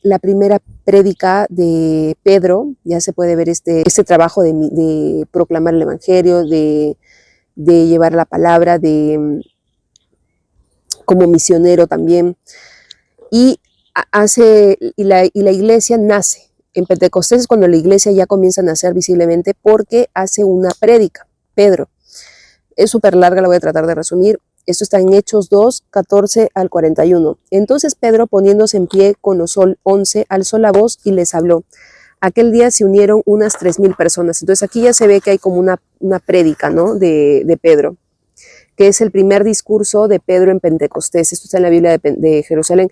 la primera prédica de Pedro, ya se puede ver este trabajo de proclamar el evangelio, de llevar la palabra, como misionero también, y la iglesia nace. En Pentecostés es cuando la iglesia ya comienza a nacer visiblemente porque hace una prédica, Pedro. Es súper larga, la voy a tratar de resumir. Esto está en Hechos 2, 14 al 41. Entonces Pedro, poniéndose en pie con los 11, alzó la voz y les habló. Aquel día se unieron unas 3,000 personas. Entonces aquí ya se ve que hay como una prédica, ¿no? de Pedro, que es el primer discurso de Pedro en Pentecostés. Esto está en la Biblia de Jerusalén.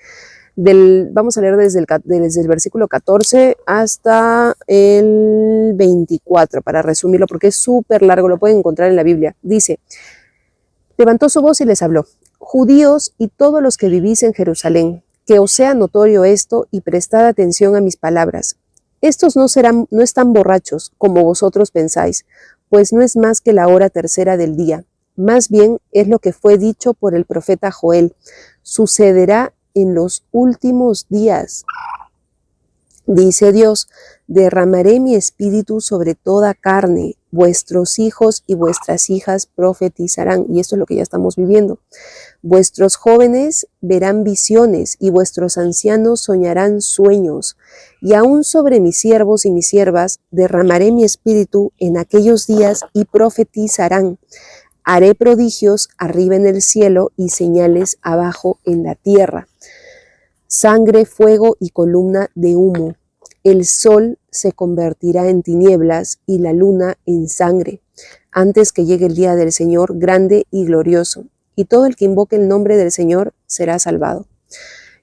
Vamos a leer desde el versículo 14 hasta el 24, para resumirlo, porque es súper largo, lo pueden encontrar en la Biblia. Dice, levantó su voz y les habló: judíos y todos los que vivís en Jerusalén, que os sea notorio esto y prestad atención a mis palabras. Estos no están borrachos, como vosotros pensáis, pues no es más que la hora tercera del día. Más bien es lo que fue dicho por el profeta Joel: sucederá en los últimos días. Dice Dios: derramaré mi espíritu sobre toda carne, vuestros hijos y vuestras hijas profetizarán. Y esto es lo que ya estamos viviendo. Vuestros jóvenes verán visiones y vuestros ancianos soñarán sueños. Y aún sobre mis siervos y mis siervas derramaré mi espíritu en aquellos días y profetizarán. Haré prodigios arriba en el cielo y señales abajo en la tierra: sangre, fuego y columna de humo. El sol se convertirá en tinieblas y la luna en sangre, antes que llegue el día del Señor grande y glorioso, y todo el que invoque el nombre del Señor será salvado.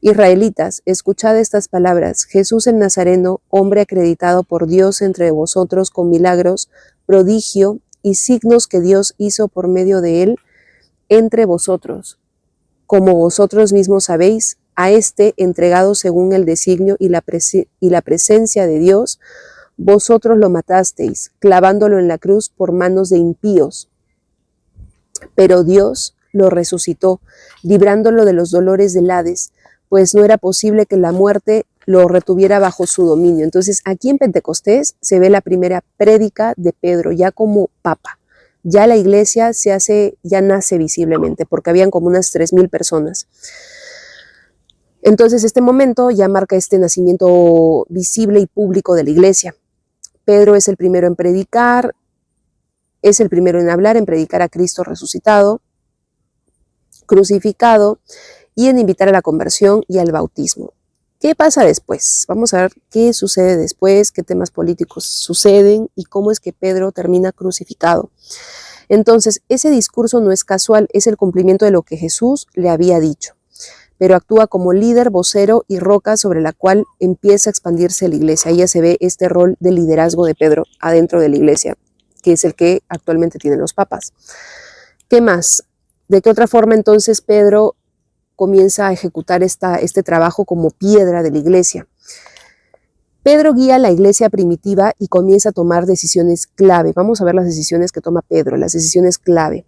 Israelitas, escuchad estas palabras: Jesús el Nazareno, hombre acreditado por Dios entre vosotros con milagros, prodigio y signos que Dios hizo por medio de él entre vosotros. Como vosotros mismos sabéis, a este, entregado según el designio y la presencia de Dios, vosotros lo matasteis, clavándolo en la cruz por manos de impíos. Pero Dios lo resucitó, librándolo de los dolores del Hades, pues no era posible que la muerte lo retuviera bajo su dominio. Entonces, aquí en Pentecostés se ve la primera prédica de Pedro, ya como papa. Ya la iglesia ya nace visiblemente, porque habían como unas 3,000 personas. Entonces, este momento ya marca este nacimiento visible y público de la iglesia. Pedro es el primero en predicar, es el primero en hablar, en predicar a Cristo resucitado, crucificado, y en invitar a la conversión y al bautismo. ¿Qué pasa después? Vamos a ver qué sucede después, qué temas políticos suceden y cómo es que Pedro termina crucificado. Entonces, ese discurso no es casual, es el cumplimiento de lo que Jesús le había dicho, pero actúa como líder, vocero y roca sobre la cual empieza a expandirse la iglesia. Ahí ya se ve este rol de liderazgo de Pedro adentro de la iglesia, que es el que actualmente tienen los papas. ¿Qué más? ¿De qué otra forma entonces Pedro comienza a ejecutar este trabajo como piedra de la iglesia? Pedro guía a la iglesia primitiva y comienza a tomar decisiones clave. Vamos a ver las decisiones que toma Pedro, las decisiones clave.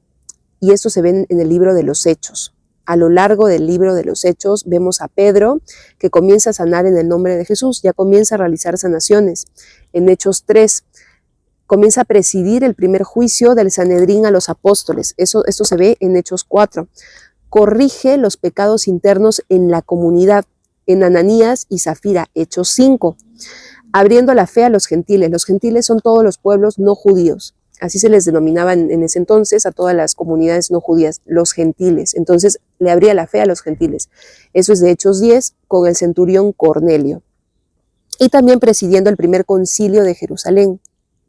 Y esto se ve en el libro de los Hechos. A lo largo del libro de los Hechos vemos a Pedro que comienza a sanar en el nombre de Jesús, ya comienza a realizar sanaciones. En Hechos 3 comienza a presidir el primer juicio del Sanedrín a los apóstoles. Esto se ve en Hechos 4. Corrige los pecados internos en la comunidad, en Ananías y Zafira, Hechos 5. Abriendo la fe a los gentiles. Los gentiles son todos los pueblos no judíos. Así se les denominaba en ese entonces a todas las comunidades no judías, los gentiles. Entonces le abría la fe a los gentiles. Eso es de Hechos 10 con el centurión Cornelio. Y también presidiendo el primer concilio de Jerusalén.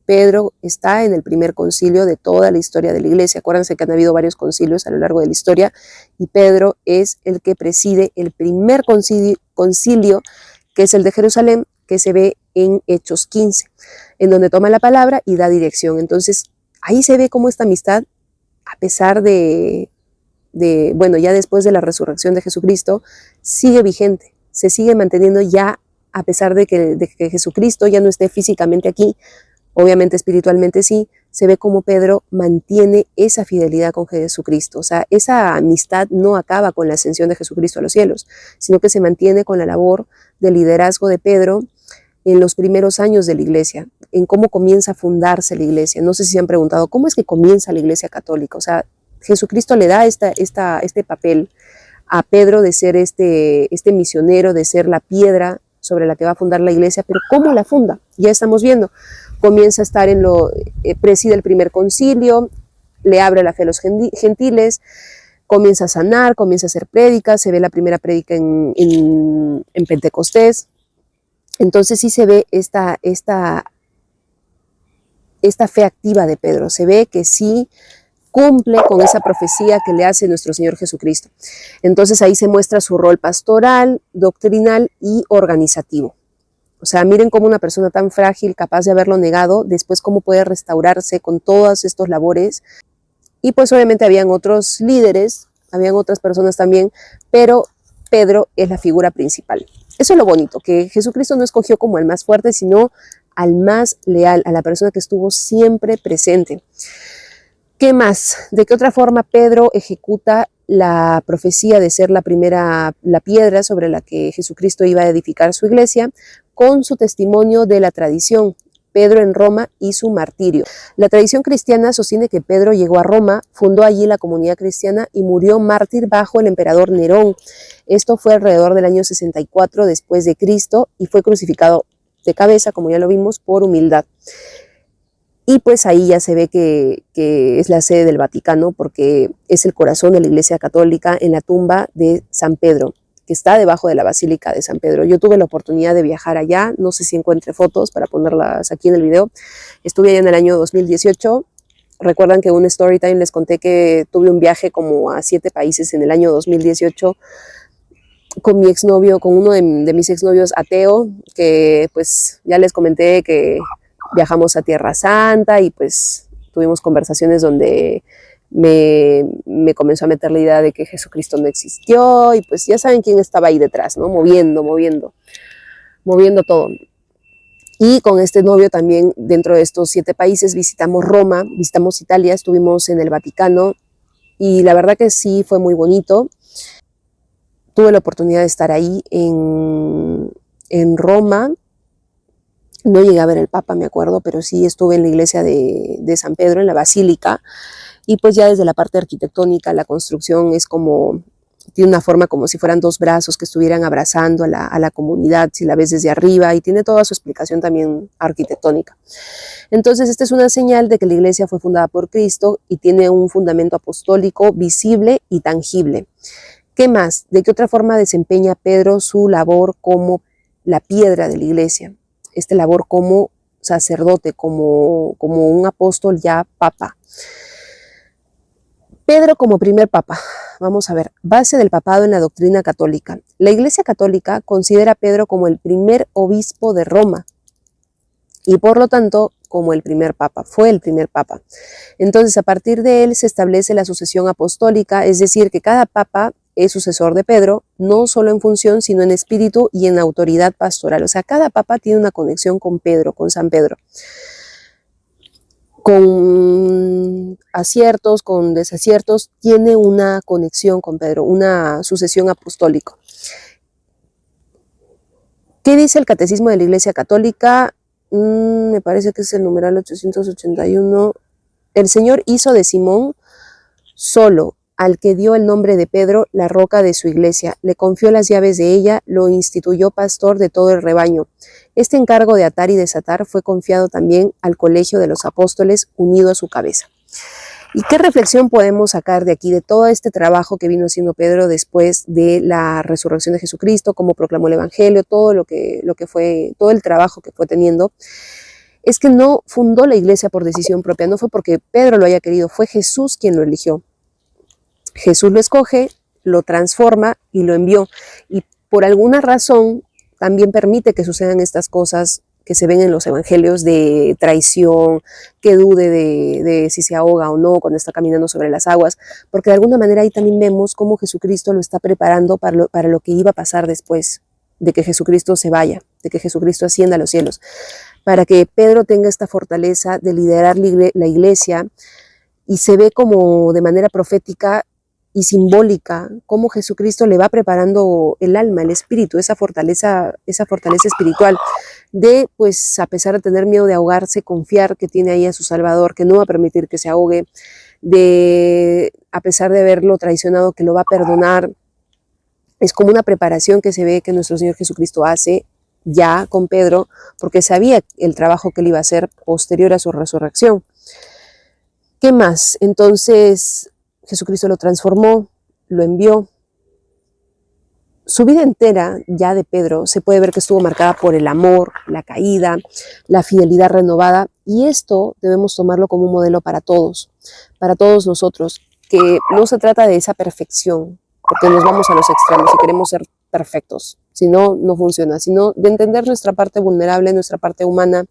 Pedro está en el primer concilio de toda la historia de la iglesia. Acuérdense que han habido varios concilios a lo largo de la historia y Pedro es el que preside el primer concilio, que es el de Jerusalén, que se ve en Hechos 15, en donde toma la palabra y da dirección. Entonces, ahí se ve cómo esta amistad, a pesar bueno, ya después de la resurrección de Jesucristo, sigue vigente, se sigue manteniendo ya a pesar de que Jesucristo ya no esté físicamente aquí. Obviamente espiritualmente sí, se ve como Pedro mantiene esa fidelidad con Jesucristo. O sea, esa amistad no acaba con la ascensión de Jesucristo a los cielos, sino que se mantiene con la labor de liderazgo de Pedro en los primeros años de la iglesia, en cómo comienza a fundarse la iglesia. No sé si se han preguntado, ¿cómo es que comienza la iglesia católica? O sea, Jesucristo le da este papel a Pedro de ser este misionero, de ser la piedra sobre la que va a fundar la iglesia, pero ¿cómo la funda? Ya estamos viendo. Comienza a estar preside el primer concilio, le abre la fe a los gentiles, comienza a sanar, comienza a hacer prédicas, se ve la primera prédica en Pentecostés. Entonces sí se ve esta fe activa de Pedro, se ve que sí cumple con esa profecía que le hace nuestro Señor Jesucristo. Entonces ahí se muestra su rol pastoral, doctrinal y organizativo. O sea, miren cómo una persona tan frágil, capaz de haberlo negado, después cómo puede restaurarse con todas estas labores. Y pues obviamente habían otros líderes, habían otras personas también, pero Pedro es la figura principal. Eso es lo bonito, que Jesucristo no escogió como al más fuerte, sino al más leal, a la persona que estuvo siempre presente. ¿Qué más? ¿De qué otra forma Pedro ejecuta la profecía de ser la piedra sobre la que Jesucristo iba a edificar su iglesia? Con su testimonio de la tradición, Pedro en Roma y su martirio. La tradición cristiana sostiene que Pedro llegó a Roma, fundó allí la comunidad cristiana y murió mártir bajo el emperador Nerón. Esto fue alrededor del año 64 después de Cristo y fue crucificado de cabeza, como ya lo vimos, por humildad. Y pues ahí ya se ve que es la sede del Vaticano, porque es el corazón de la Iglesia Católica en la tumba de San Pedro, que está debajo de la Basílica de San Pedro. Yo tuve la oportunidad de viajar allá, no sé si encuentre fotos para ponerlas aquí en el video. Estuve allá en el año 2018. Recuerdan que en un story time les conté que tuve un viaje como a 7 países en el año 2018 con mi exnovio, con uno de mis exnovios ateo, que pues ya les comenté que viajamos a Tierra Santa y pues tuvimos conversaciones donde me comenzó a meter la idea de que Jesucristo no existió y pues ya saben quién estaba ahí detrás, ¿no? Moviendo todo. Y con este novio también dentro de estos 7 países visitamos Roma, visitamos Italia, estuvimos en el Vaticano y la verdad que sí fue muy bonito. Tuve la oportunidad de estar ahí en Roma. No llegué a ver el Papa, me acuerdo, pero sí estuve en la iglesia de San Pedro, en la Basílica, y pues ya desde la parte arquitectónica, la construcción es como, tiene una forma como si fueran 2 brazos que estuvieran abrazando a la comunidad, si la ves desde arriba, y tiene toda su explicación también arquitectónica. Entonces, esta es una señal de que la iglesia fue fundada por Cristo y tiene un fundamento apostólico visible y tangible. ¿Qué más? ¿De qué otra forma desempeña Pedro su labor como la piedra de la iglesia? Esta labor como sacerdote, como un apóstol ya papa. Pedro como primer papa. Vamos a ver, base del papado en la doctrina católica. La Iglesia Católica considera a Pedro como el primer obispo de Roma y por lo tanto como el primer papa, fue el primer papa. Entonces a partir de él se establece la sucesión apostólica, es decir, que cada papa es sucesor de Pedro, no solo en función, sino en espíritu y en autoridad pastoral. O sea, cada papa tiene una conexión con Pedro, con San Pedro. Con aciertos, con desaciertos, tiene una conexión con Pedro, una sucesión apostólica. ¿Qué dice el Catecismo de la Iglesia Católica? Me parece que es el numeral 881. El Señor hizo de Simón solo, al que dio el nombre de Pedro, la roca de su iglesia, le confió las llaves de ella, lo instituyó pastor de todo el rebaño. Este encargo de atar y desatar fue confiado también al colegio de los apóstoles, unido a su cabeza. ¿Y qué reflexión podemos sacar de aquí, de todo este trabajo que vino haciendo Pedro después de la resurrección de Jesucristo, cómo proclamó el Evangelio, todo lo que fue, todo el trabajo que fue teniendo? Es que no fundó la iglesia por decisión propia, no fue porque Pedro lo haya querido, fue Jesús quien lo eligió. Jesús lo escoge, lo transforma y lo envió. Y por alguna razón también permite que sucedan estas cosas que se ven en los evangelios de traición, que dude de si se ahoga o no cuando está caminando sobre las aguas, porque de alguna manera ahí también vemos cómo Jesucristo lo está preparando para lo que iba a pasar después de que Jesucristo se vaya, de que Jesucristo ascienda a los cielos, para que Pedro tenga esta fortaleza de liderar la iglesia y se ve como de manera profética y simbólica, cómo Jesucristo le va preparando el alma, el espíritu, esa fortaleza espiritual, de, pues, a pesar de tener miedo de ahogarse, confiar que tiene ahí a su Salvador, que no va a permitir que se ahogue, de, a pesar de haberlo traicionado, que lo va a perdonar. Es como una preparación que se ve que nuestro Señor Jesucristo hace ya con Pedro, porque sabía el trabajo que él iba a hacer posterior a su resurrección. ¿Qué más? Entonces, Jesucristo lo transformó, lo envió. Su vida entera ya de Pedro se puede ver que estuvo marcada por el amor, la caída, la fidelidad renovada Y esto debemos tomarlo como un modelo para todos nosotros, que no se trata de esa perfección, porque nos vamos a los extremos y queremos ser perfectos, si no, no funciona, sino de entender nuestra parte vulnerable, nuestra parte humana.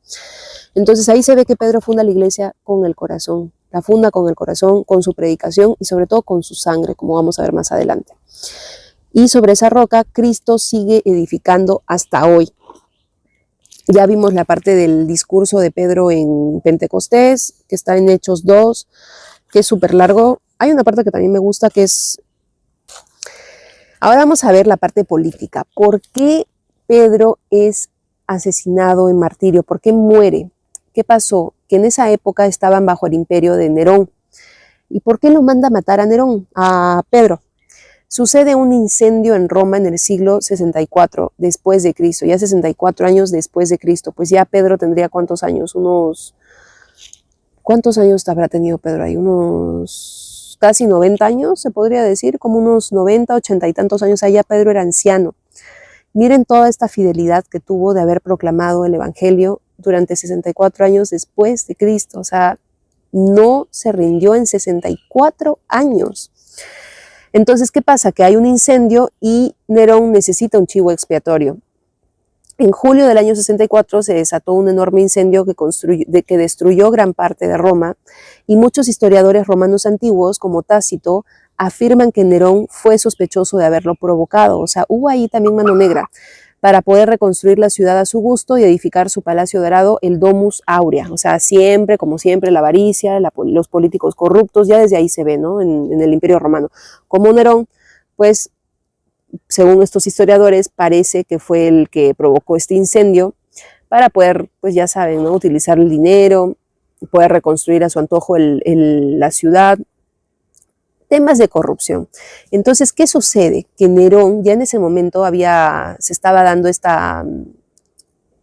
Entonces ahí se ve que Pedro funda la iglesia con el corazón, la funda con el corazón, con su predicación y sobre todo con su sangre, como vamos a ver más adelante. Y sobre esa roca, Cristo sigue edificando hasta hoy. Ya vimos la parte del discurso de Pedro en Pentecostés, que está en Hechos 2, que es súper largo. Hay una parte que también me gusta, que es... Ahora vamos a ver la parte política. ¿Por qué Pedro es asesinado en martirio? ¿Por qué muere? ¿Qué pasó? Que en esa época estaban bajo el imperio de Nerón. ¿Y por qué lo manda a matar a Nerón, a Pedro? Sucede un incendio en Roma en el siglo 64 después de Cristo, ya 64 años después de Cristo. Pues ya Pedro tendría ¿cuántos años? ¿Cuántos años habrá tenido Pedro ahí? Unos casi 90 años, se podría decir, como unos 90, 80 y tantos años. Allá Pedro era anciano. Miren toda esta fidelidad que tuvo de haber proclamado el Evangelio durante 64 años después de Cristo. O sea, no se rindió en 64 años. Entonces, ¿qué pasa? Que hay un incendio y Nerón necesita un chivo expiatorio. En julio del año 64 se desató un enorme incendio que destruyó gran parte de Roma, y muchos historiadores romanos antiguos, como Tácito, afirman que Nerón fue sospechoso de haberlo provocado. O sea, hubo ahí también mano negra para poder reconstruir la ciudad a su gusto y edificar su palacio dorado, el Domus Aurea. O sea, siempre, como siempre, la avaricia, los políticos corruptos, ya desde ahí se ve, ¿no? En el Imperio Romano. Como Nerón, pues, según estos historiadores, parece que fue el que provocó este incendio para poder, pues ya saben, ¿no? Utilizar el dinero, poder reconstruir a su antojo la ciudad. Temas de corrupción. Entonces, ¿qué sucede? Que Nerón ya en ese momento se estaba dando esta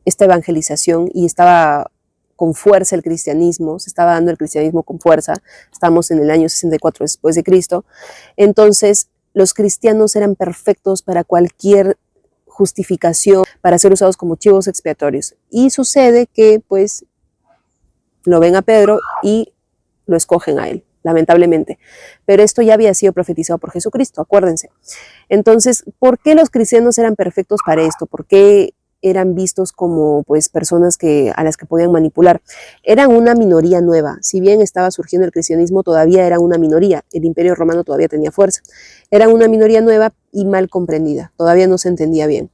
evangelización y estaba con fuerza el cristianismo, se estaba dando el cristianismo con fuerza. Estamos en el año 64 después de Cristo. Entonces, los cristianos eran perfectos para cualquier justificación, para ser usados como chivos expiatorios. Y sucede que, pues, lo ven a Pedro y lo escogen a él, lamentablemente. Pero esto ya había sido profetizado por Jesucristo, acuérdense. Entonces, ¿por qué los cristianos eran perfectos para esto? ¿Por qué eran vistos como, pues, personas a las que podían manipular? Eran una minoría nueva. Si bien estaba surgiendo el cristianismo, todavía era una minoría. El Imperio Romano todavía tenía fuerza. Eran una minoría nueva y mal comprendida. Todavía no se entendía bien.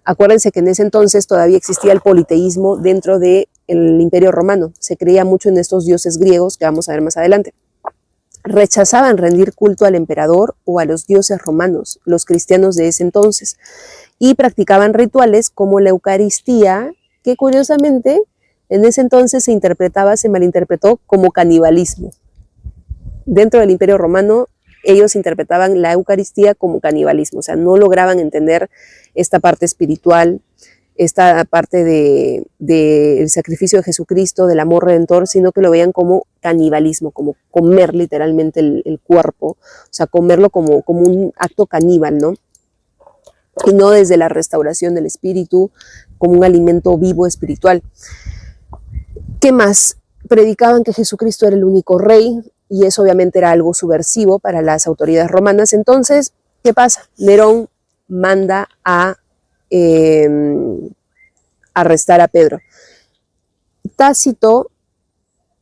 Acuérdense que en ese entonces todavía existía el politeísmo dentro del Imperio Romano. Se creía mucho en estos dioses griegos que vamos a ver más adelante. Rechazaban rendir culto al emperador o a los dioses romanos, los cristianos de ese entonces, y practicaban rituales como la Eucaristía, que curiosamente en ese entonces se malinterpretó como canibalismo. Dentro del Imperio Romano, ellos interpretaban la Eucaristía como canibalismo, o sea, no lograban entender esta parte espiritual, esta parte del sacrificio de Jesucristo, del amor redentor, sino que lo veían como canibalismo, como comer literalmente el cuerpo, o sea, comerlo como un acto caníbal, ¿no? Y no desde la restauración del espíritu, como un alimento vivo espiritual. ¿Qué más? Predicaban que Jesucristo era el único rey, y eso obviamente era algo subversivo para las autoridades romanas. Entonces, ¿qué pasa? Nerón manda a arrestar a Pedro. Tácito,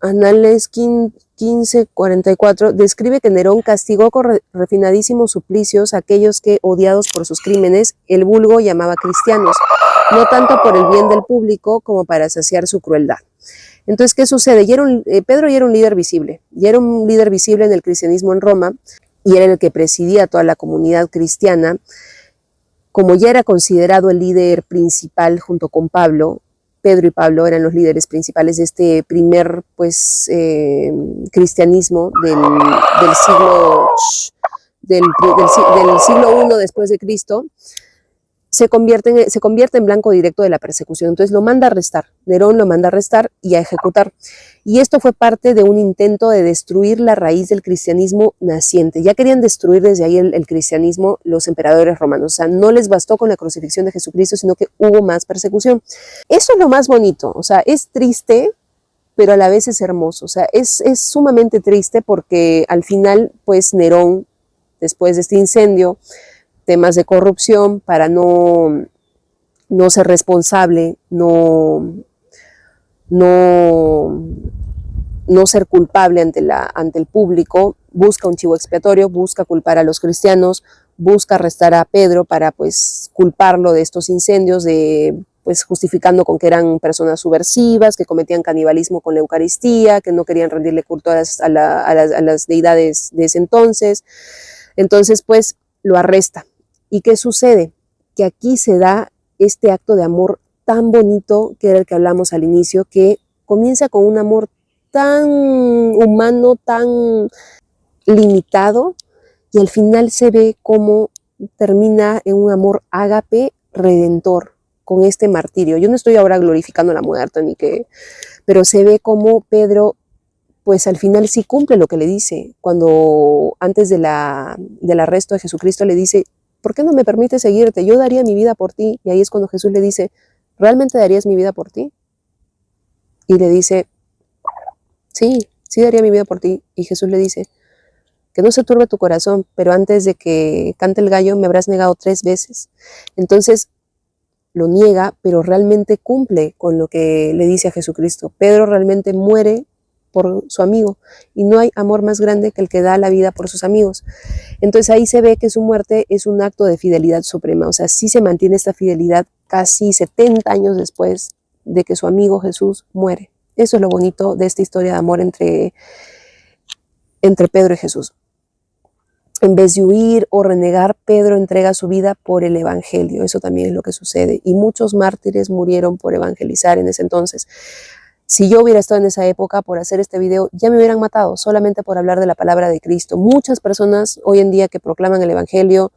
Anales 1544, describe que Nerón castigó con refinadísimos suplicios a aquellos que, odiados por sus crímenes, el vulgo llamaba cristianos, no tanto por el bien del público como para saciar su crueldad. Entonces, ¿qué sucede? Pedro ya era un líder visible, en el cristianismo en Roma, y era el que presidía toda la comunidad cristiana. Como ya era considerado el líder principal junto con Pablo, Pedro y Pablo eran los líderes principales de este primer, pues, cristianismo del siglo I después de Cristo. Se convierte en blanco directo de la persecución. Entonces lo manda a arrestar, Nerón lo manda a arrestar y a ejecutar. Y esto fue parte de un intento de destruir la raíz del cristianismo naciente. Ya querían destruir desde ahí el cristianismo los emperadores romanos. O sea, no les bastó con la crucifixión de Jesucristo, sino que hubo más persecución. Eso es lo más bonito. O sea, es triste, pero a la vez es hermoso. O sea, es sumamente triste porque al final, pues Nerón, después de este incendio, temas de corrupción, para no ser responsable, no ser culpable ante el público, busca un chivo expiatorio, busca culpar a los cristianos, busca arrestar a Pedro para pues culparlo de estos incendios, pues justificando con que eran personas subversivas, que cometían canibalismo con la Eucaristía, que no querían rendirle culto a las deidades de ese entonces. Entonces pues lo arresta. ¿Y qué sucede? Que aquí se da este acto de amor tan bonito, que era el que hablamos al inicio, que comienza con un amor tan humano, tan limitado, y al final se ve cómo termina en un amor ágape redentor con este martirio. Yo no estoy ahora glorificando la muerte, pero se ve cómo Pedro, pues al final sí cumple lo que le dice, cuando antes del arresto de Jesucristo le dice: ¿por qué no me permites seguirte? Yo daría mi vida por ti. Y ahí es cuando Jesús le dice: ¿realmente darías mi vida por ti? Y le dice: sí, sí daría mi vida por ti. Y Jesús le dice: que no se turbe tu corazón, pero antes de que cante el gallo me habrás negado 3 veces. Entonces lo niega, pero realmente cumple con lo que le dice a Jesucristo. Pedro realmente muere por su amigo, y no hay amor más grande que el que da la vida por sus amigos. Entonces ahí se ve que su muerte es un acto de fidelidad suprema. O sea, sí se mantiene esta fidelidad casi 70 años después de que su amigo Jesús muere. Eso es lo bonito de esta historia de amor entre Pedro y Jesús. En vez de huir o renegar, Pedro entrega su vida por el evangelio. Eso también es lo que sucede. Y muchos mártires murieron por evangelizar en ese entonces. Si yo hubiera estado en esa época por hacer este video, ya me hubieran matado solamente por hablar de la palabra de Cristo. Muchas personas hoy en día que proclaman el evangelio,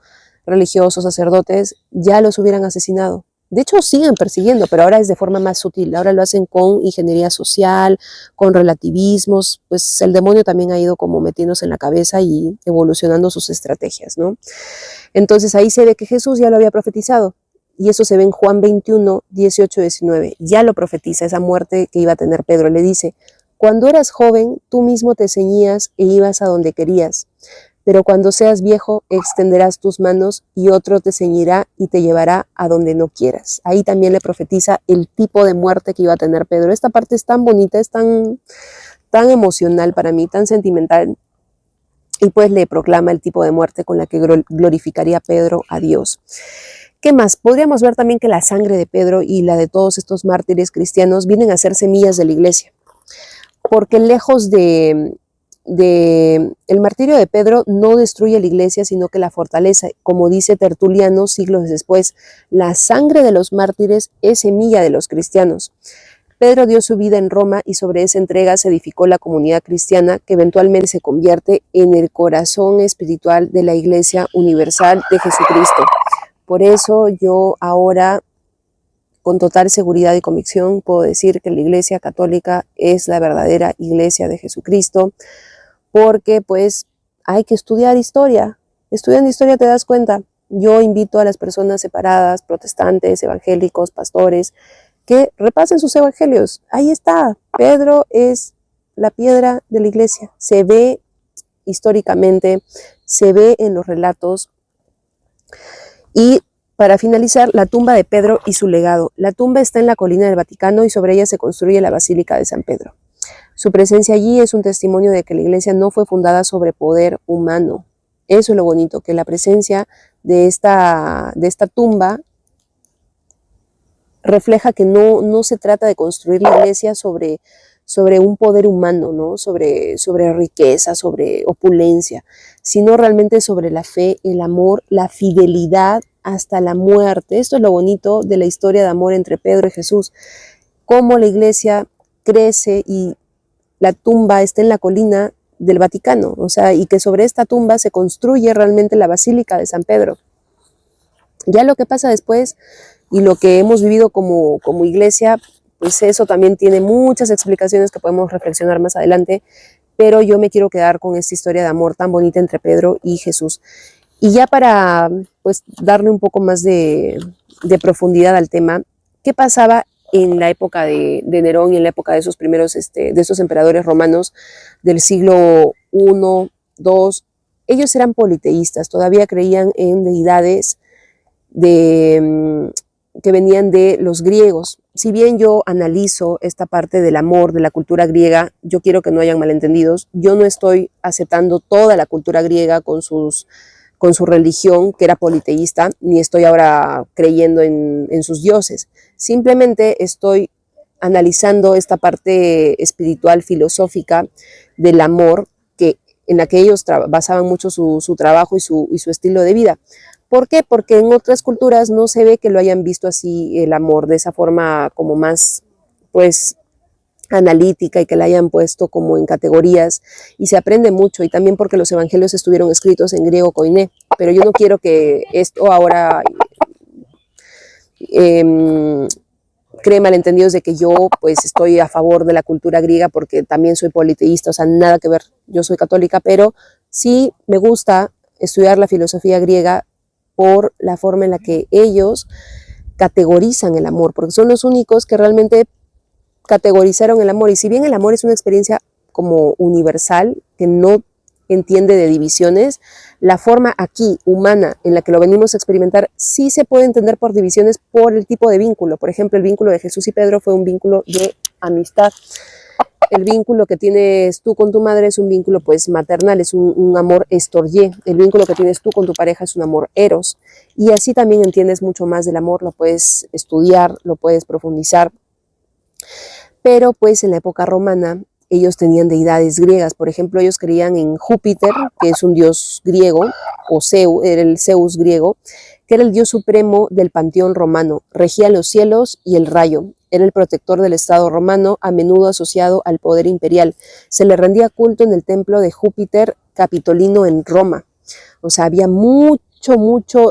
religiosos, sacerdotes, ya los hubieran asesinado. De hecho, siguen persiguiendo, pero ahora es de forma más sutil. Ahora lo hacen con ingeniería social, con relativismos. Pues el demonio también ha ido como metiéndose en la cabeza y evolucionando sus estrategias, ¿no? Entonces ahí se ve que Jesús ya lo había profetizado. Y eso se ve en Juan 21, 18, 19. Ya lo profetiza, esa muerte que iba a tener Pedro. Le dice: cuando eras joven, tú mismo te ceñías e ibas a donde querías. Pero cuando seas viejo, extenderás tus manos y otro te ceñirá y te llevará a donde no quieras. Ahí también le profetiza el tipo de muerte que iba a tener Pedro. Esta parte es tan bonita, es tan emocional para mí, tan sentimental. Y pues le proclama el tipo de muerte con la que glorificaría Pedro a Dios. ¿Qué más? Podríamos ver también que la sangre de Pedro y la de todos estos mártires cristianos vienen a ser semillas de la iglesia. Porque lejos el martirio de Pedro no destruye la iglesia, sino que la fortalece. Como dice Tertuliano siglos después, la sangre de los mártires es semilla de los cristianos. Pedro dio su vida en Roma y sobre esa entrega se edificó la comunidad cristiana, que eventualmente se convierte en el corazón espiritual de la Iglesia Universal de Jesucristo. Por eso yo ahora, con total seguridad y convicción, puedo decir que la Iglesia Católica es la verdadera Iglesia de Jesucristo, porque pues hay que estudiar historia. Estudiando historia te das cuenta. Yo invito a las personas separadas, protestantes, evangélicos, pastores, que repasen sus evangelios. Ahí está, Pedro es la piedra de la iglesia. Se ve históricamente, se ve en los relatos. Y para finalizar, la tumba de Pedro y su legado. La tumba está en la colina del Vaticano y sobre ella se construye la Basílica de San Pedro. Su presencia allí es un testimonio de que la iglesia no fue fundada sobre poder humano. Eso es lo bonito, que la presencia de esta tumba refleja que no se trata de construir la iglesia sobre un poder humano, ¿no? sobre riqueza, sobre opulencia, sino realmente sobre la fe, el amor, la fidelidad hasta la muerte. Esto es lo bonito de la historia de amor entre Pedro y Jesús, cómo la iglesia crece y la tumba está en la colina del Vaticano, o sea, y que sobre esta tumba se construye realmente la Basílica de San Pedro. Ya lo que pasa después y lo que hemos vivido como iglesia, pues eso también tiene muchas explicaciones que podemos reflexionar más adelante, pero yo me quiero quedar con esta historia de amor tan bonita entre Pedro y Jesús. Y ya para pues darle un poco más de profundidad al tema, ¿qué pasaba en la época de Nerón y en la época de esos primeros, de esos emperadores romanos del siglo I, II, ellos eran politeístas, todavía creían en deidades que venían de los griegos. Si bien yo analizo esta parte del amor de la cultura griega, yo quiero que no hayan malentendidos, yo no estoy aceptando toda la cultura griega con su religión, que era politeísta, ni estoy ahora creyendo en sus dioses. Simplemente estoy analizando esta parte espiritual, filosófica del amor, en la que ellos basaban mucho su trabajo y su estilo de vida. ¿Por qué? Porque en otras culturas no se ve que lo hayan visto así, el amor, de esa forma como más, pues, analítica, y que la hayan puesto como en categorías, y se aprende mucho, y también porque los evangelios estuvieron escritos en griego koiné, pero yo no quiero que esto ahora cree malentendidos de que yo pues estoy a favor de la cultura griega, porque también soy politeísta, o sea, nada que ver, yo soy católica, pero sí me gusta estudiar la filosofía griega por la forma en la que ellos categorizan el amor, porque son los únicos que realmente categorizaron el amor. Y si bien el amor es una experiencia como universal, que no entiende de divisiones, la forma aquí, humana, en la que lo venimos a experimentar, sí se puede entender por divisiones por el tipo de vínculo. Por ejemplo, el vínculo de Jesús y Pedro fue un vínculo de amistad. El vínculo que tienes tú con tu madre es un vínculo pues maternal, es un amor estorgé. El vínculo que tienes tú con tu pareja es un amor eros. Y así también entiendes mucho más del amor, lo puedes estudiar, lo puedes profundizar. Pero pues en la época romana ellos tenían deidades griegas. Por ejemplo, ellos creían en Júpiter, que es un dios griego, o Zeus, era el Zeus griego, que era el dios supremo del panteón romano. Regía los cielos y el rayo. Era el protector del Estado romano, a menudo asociado al poder imperial. Se le rendía culto en el templo de Júpiter Capitolino en Roma. O sea, había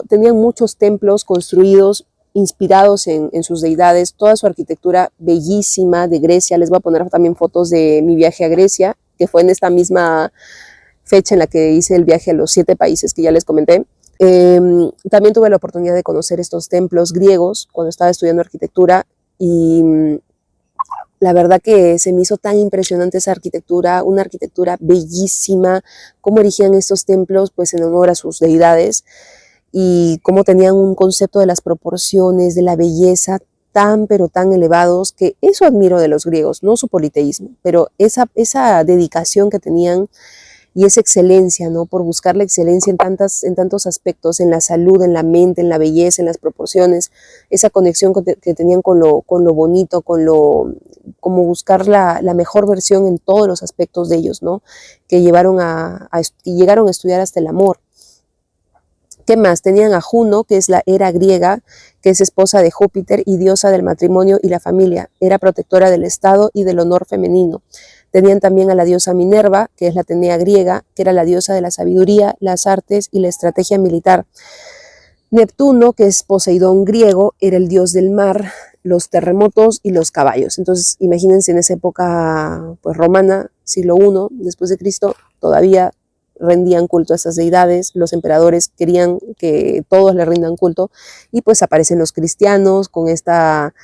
tenían muchos templos construidos inspirados en sus deidades, toda su arquitectura bellísima de Grecia. Les voy a poner también fotos de mi viaje a Grecia, que fue en esta misma fecha en la que hice el viaje a los 7 países que ya les comenté. También tuve la oportunidad de conocer estos templos griegos cuando estaba estudiando arquitectura, y la verdad que se me hizo tan impresionante esa arquitectura, una arquitectura bellísima, cómo erigían estos templos pues en honor a sus deidades, y cómo tenían un concepto de las proporciones, de la belleza tan pero tan elevados, que eso admiro de los griegos, no su politeísmo, pero esa dedicación que tenían y esa excelencia, ¿no? Por buscar la excelencia en tantos aspectos, en la salud, en la mente, en la belleza, en las proporciones, esa conexión que tenían con lo bonito, como buscar la mejor versión en todos los aspectos de ellos, ¿no? Que llegaron a estudiar hasta el amor. ¿Qué más? Tenían a Juno, que es la Hera griega, que es esposa de Júpiter y diosa del matrimonio y la familia. Era protectora del Estado y del honor femenino. Tenían también a la diosa Minerva, que es la Atenea griega, que era la diosa de la sabiduría, las artes y la estrategia militar. Neptuno, que es Poseidón griego, era el dios del mar, los terremotos y los caballos. Entonces, imagínense en esa época pues, romana, siglo I después de Cristo, todavía rendían culto a esas deidades. Los emperadores querían que todos le rindan culto, y pues aparecen los cristianos con esta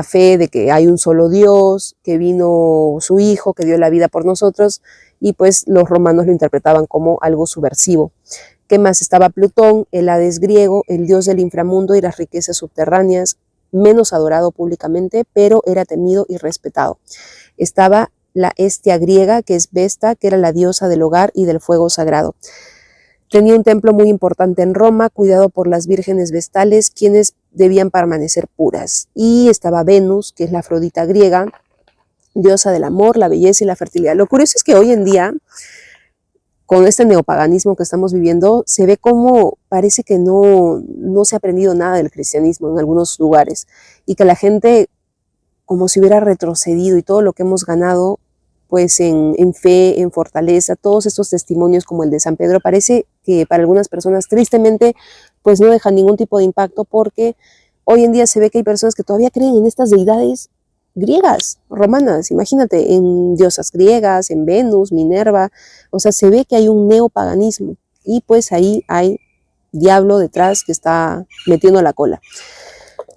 fe de que hay un solo Dios, que vino su Hijo, que dio la vida por nosotros, y pues los romanos lo interpretaban como algo subversivo. ¿Qué más? Estaba Plutón, el Hades griego, el dios del inframundo y las riquezas subterráneas, menos adorado públicamente, pero era temido y respetado. Estaba la Hestia griega, que es Vesta, que era la diosa del hogar y del fuego sagrado. Tenía un templo muy importante en Roma, cuidado por las vírgenes vestales, quienes debían permanecer puras. Y estaba Venus, que es la Afrodita griega, diosa del amor, la belleza y la fertilidad. Lo curioso es que hoy en día, con este neopaganismo que estamos viviendo, se ve como parece que no se ha aprendido nada del cristianismo en algunos lugares, y que la gente como si hubiera retrocedido, y todo lo que hemos ganado pues en fe, en fortaleza, todos estos testimonios como el de San Pedro, parece que para algunas personas tristemente pues no dejan ningún tipo de impacto, porque hoy en día se ve que hay personas que todavía creen en estas deidades griegas, romanas. Imagínate, en diosas griegas, en Venus, Minerva. O sea, se ve que hay un neopaganismo, y pues ahí hay diablo detrás que está metiendo la cola.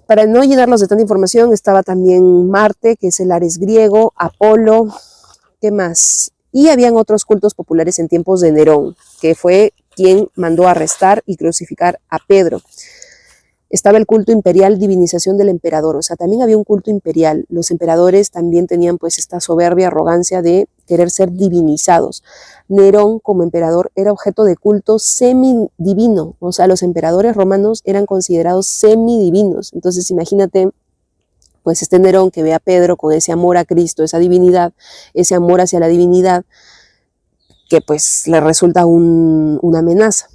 Para no llenarlos de tanta información, estaba también Marte, que es el Ares griego, Apolo, ¿qué más? Y habían otros cultos populares en tiempos de Nerón, que fue quien mandó arrestar y crucificar a Pedro. Estaba el culto imperial, divinización del emperador, o sea, también había un culto imperial. Los emperadores también tenían pues esta soberbia arrogancia de querer ser divinizados. Nerón como emperador era objeto de culto semidivino, o sea, los emperadores romanos eran considerados semidivinos. Entonces imagínate pues este Nerón que ve a Pedro con ese amor a Cristo, esa divinidad, ese amor hacia la divinidad, que pues le resulta una amenaza.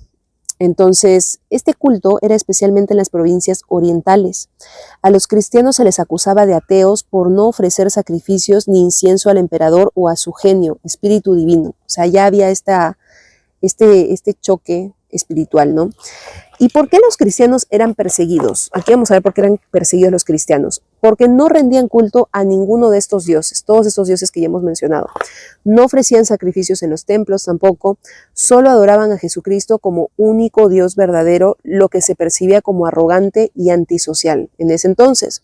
Entonces, este culto era especialmente en las provincias orientales. A los cristianos se les acusaba de ateos por no ofrecer sacrificios ni incienso al emperador o a su genio, espíritu divino. O sea, ya había este choque espiritual, ¿no? ¿Y por qué los cristianos eran perseguidos? Aquí vamos a ver por qué eran perseguidos los cristianos. Porque no rendían culto a ninguno de estos dioses, todos estos dioses que ya hemos mencionado. No ofrecían sacrificios en los templos tampoco, solo adoraban a Jesucristo como único Dios verdadero, lo que se percibía como arrogante y antisocial en ese entonces.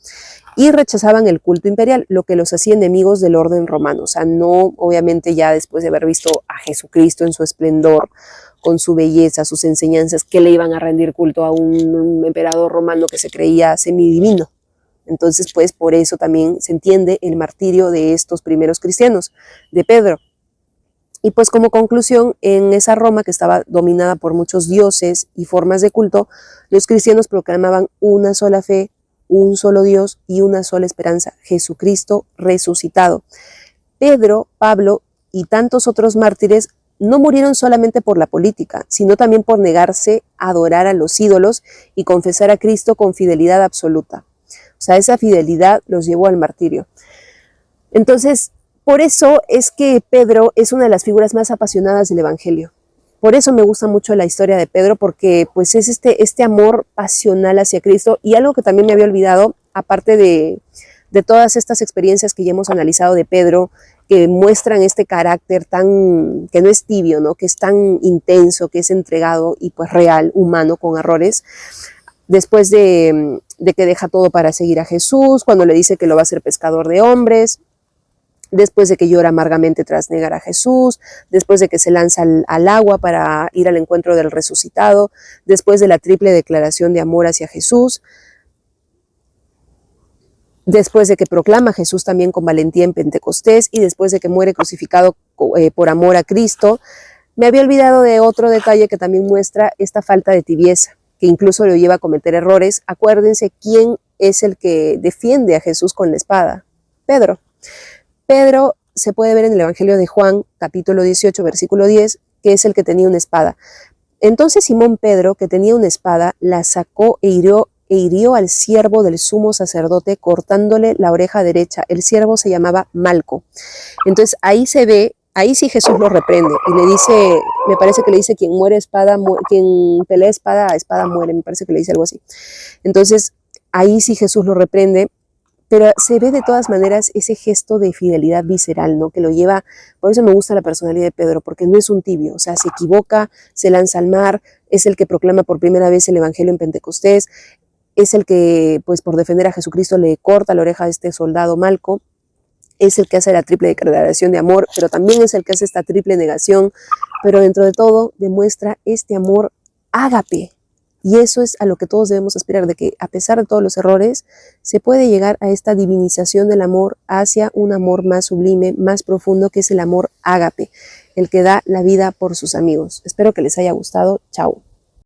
Y rechazaban el culto imperial, lo que los hacía enemigos del orden romano. O sea, no, obviamente ya después de haber visto a Jesucristo en su esplendor, con su belleza, sus enseñanzas, que le iban a rendir culto a un emperador romano que se creía semidivino. Entonces, pues por eso también se entiende el martirio de estos primeros cristianos, de Pedro. Y pues como conclusión, en esa Roma que estaba dominada por muchos dioses y formas de culto, los cristianos proclamaban una sola fe, un solo Dios y una sola esperanza, Jesucristo resucitado. Pedro, Pablo y tantos otros mártires no murieron solamente por la política, sino también por negarse a adorar a los ídolos y confesar a Cristo con fidelidad absoluta. O sea, esa fidelidad los llevó al martirio. Entonces, por eso es que Pedro es una de las figuras más apasionadas del Evangelio. Por eso me gusta mucho la historia de Pedro, porque pues es este amor pasional hacia Cristo. Y algo que también me había olvidado, aparte de todas estas experiencias que ya hemos analizado de Pedro, que muestran este carácter tan, que no es tibio, ¿no? Que es tan intenso, que es entregado y pues real, humano, con errores. Después de que deja todo para seguir a Jesús, cuando le dice que lo va a hacer pescador de hombres, después de que llora amargamente tras negar a Jesús, después de que se lanza al agua para ir al encuentro del resucitado, después de la triple declaración de amor hacia Jesús, después de que proclama a Jesús también con valentía en Pentecostés y después de que muere crucificado por amor a Cristo. Me había olvidado de otro detalle que también muestra esta falta de tibieza, que incluso lo lleva a cometer errores. Acuérdense quién es el que defiende a Jesús con la espada. Pedro. Pedro se puede ver en el Evangelio de Juan, capítulo 18, versículo 10, que es el que tenía una espada. Entonces Simón Pedro, que tenía una espada, la sacó e hirió al siervo del sumo sacerdote cortándole la oreja derecha. El siervo se llamaba Malco. Entonces ahí se ve, ahí sí Jesús lo reprende y le dice, me parece que le dice, quien muere espada, quien pelea espada, a espada muere, me parece que le dice algo así. Entonces ahí sí Jesús lo reprende, pero se ve de todas maneras ese gesto de fidelidad visceral, ¿no? Que lo lleva, por eso me gusta la personalidad de Pedro, porque no es un tibio, o sea, se equivoca, se lanza al mar, es el que proclama por primera vez el Evangelio en Pentecostés, es el que, pues por defender a Jesucristo, le corta la oreja a este soldado Malco, es el que hace la triple declaración de amor, pero también es el que hace esta triple negación, pero dentro de todo demuestra este amor ágape. Y eso es a lo que todos debemos aspirar, de que a pesar de todos los errores, se puede llegar a esta divinización del amor hacia un amor más sublime, más profundo, que es el amor ágape, el que da la vida por sus amigos. Espero que les haya gustado. Chao.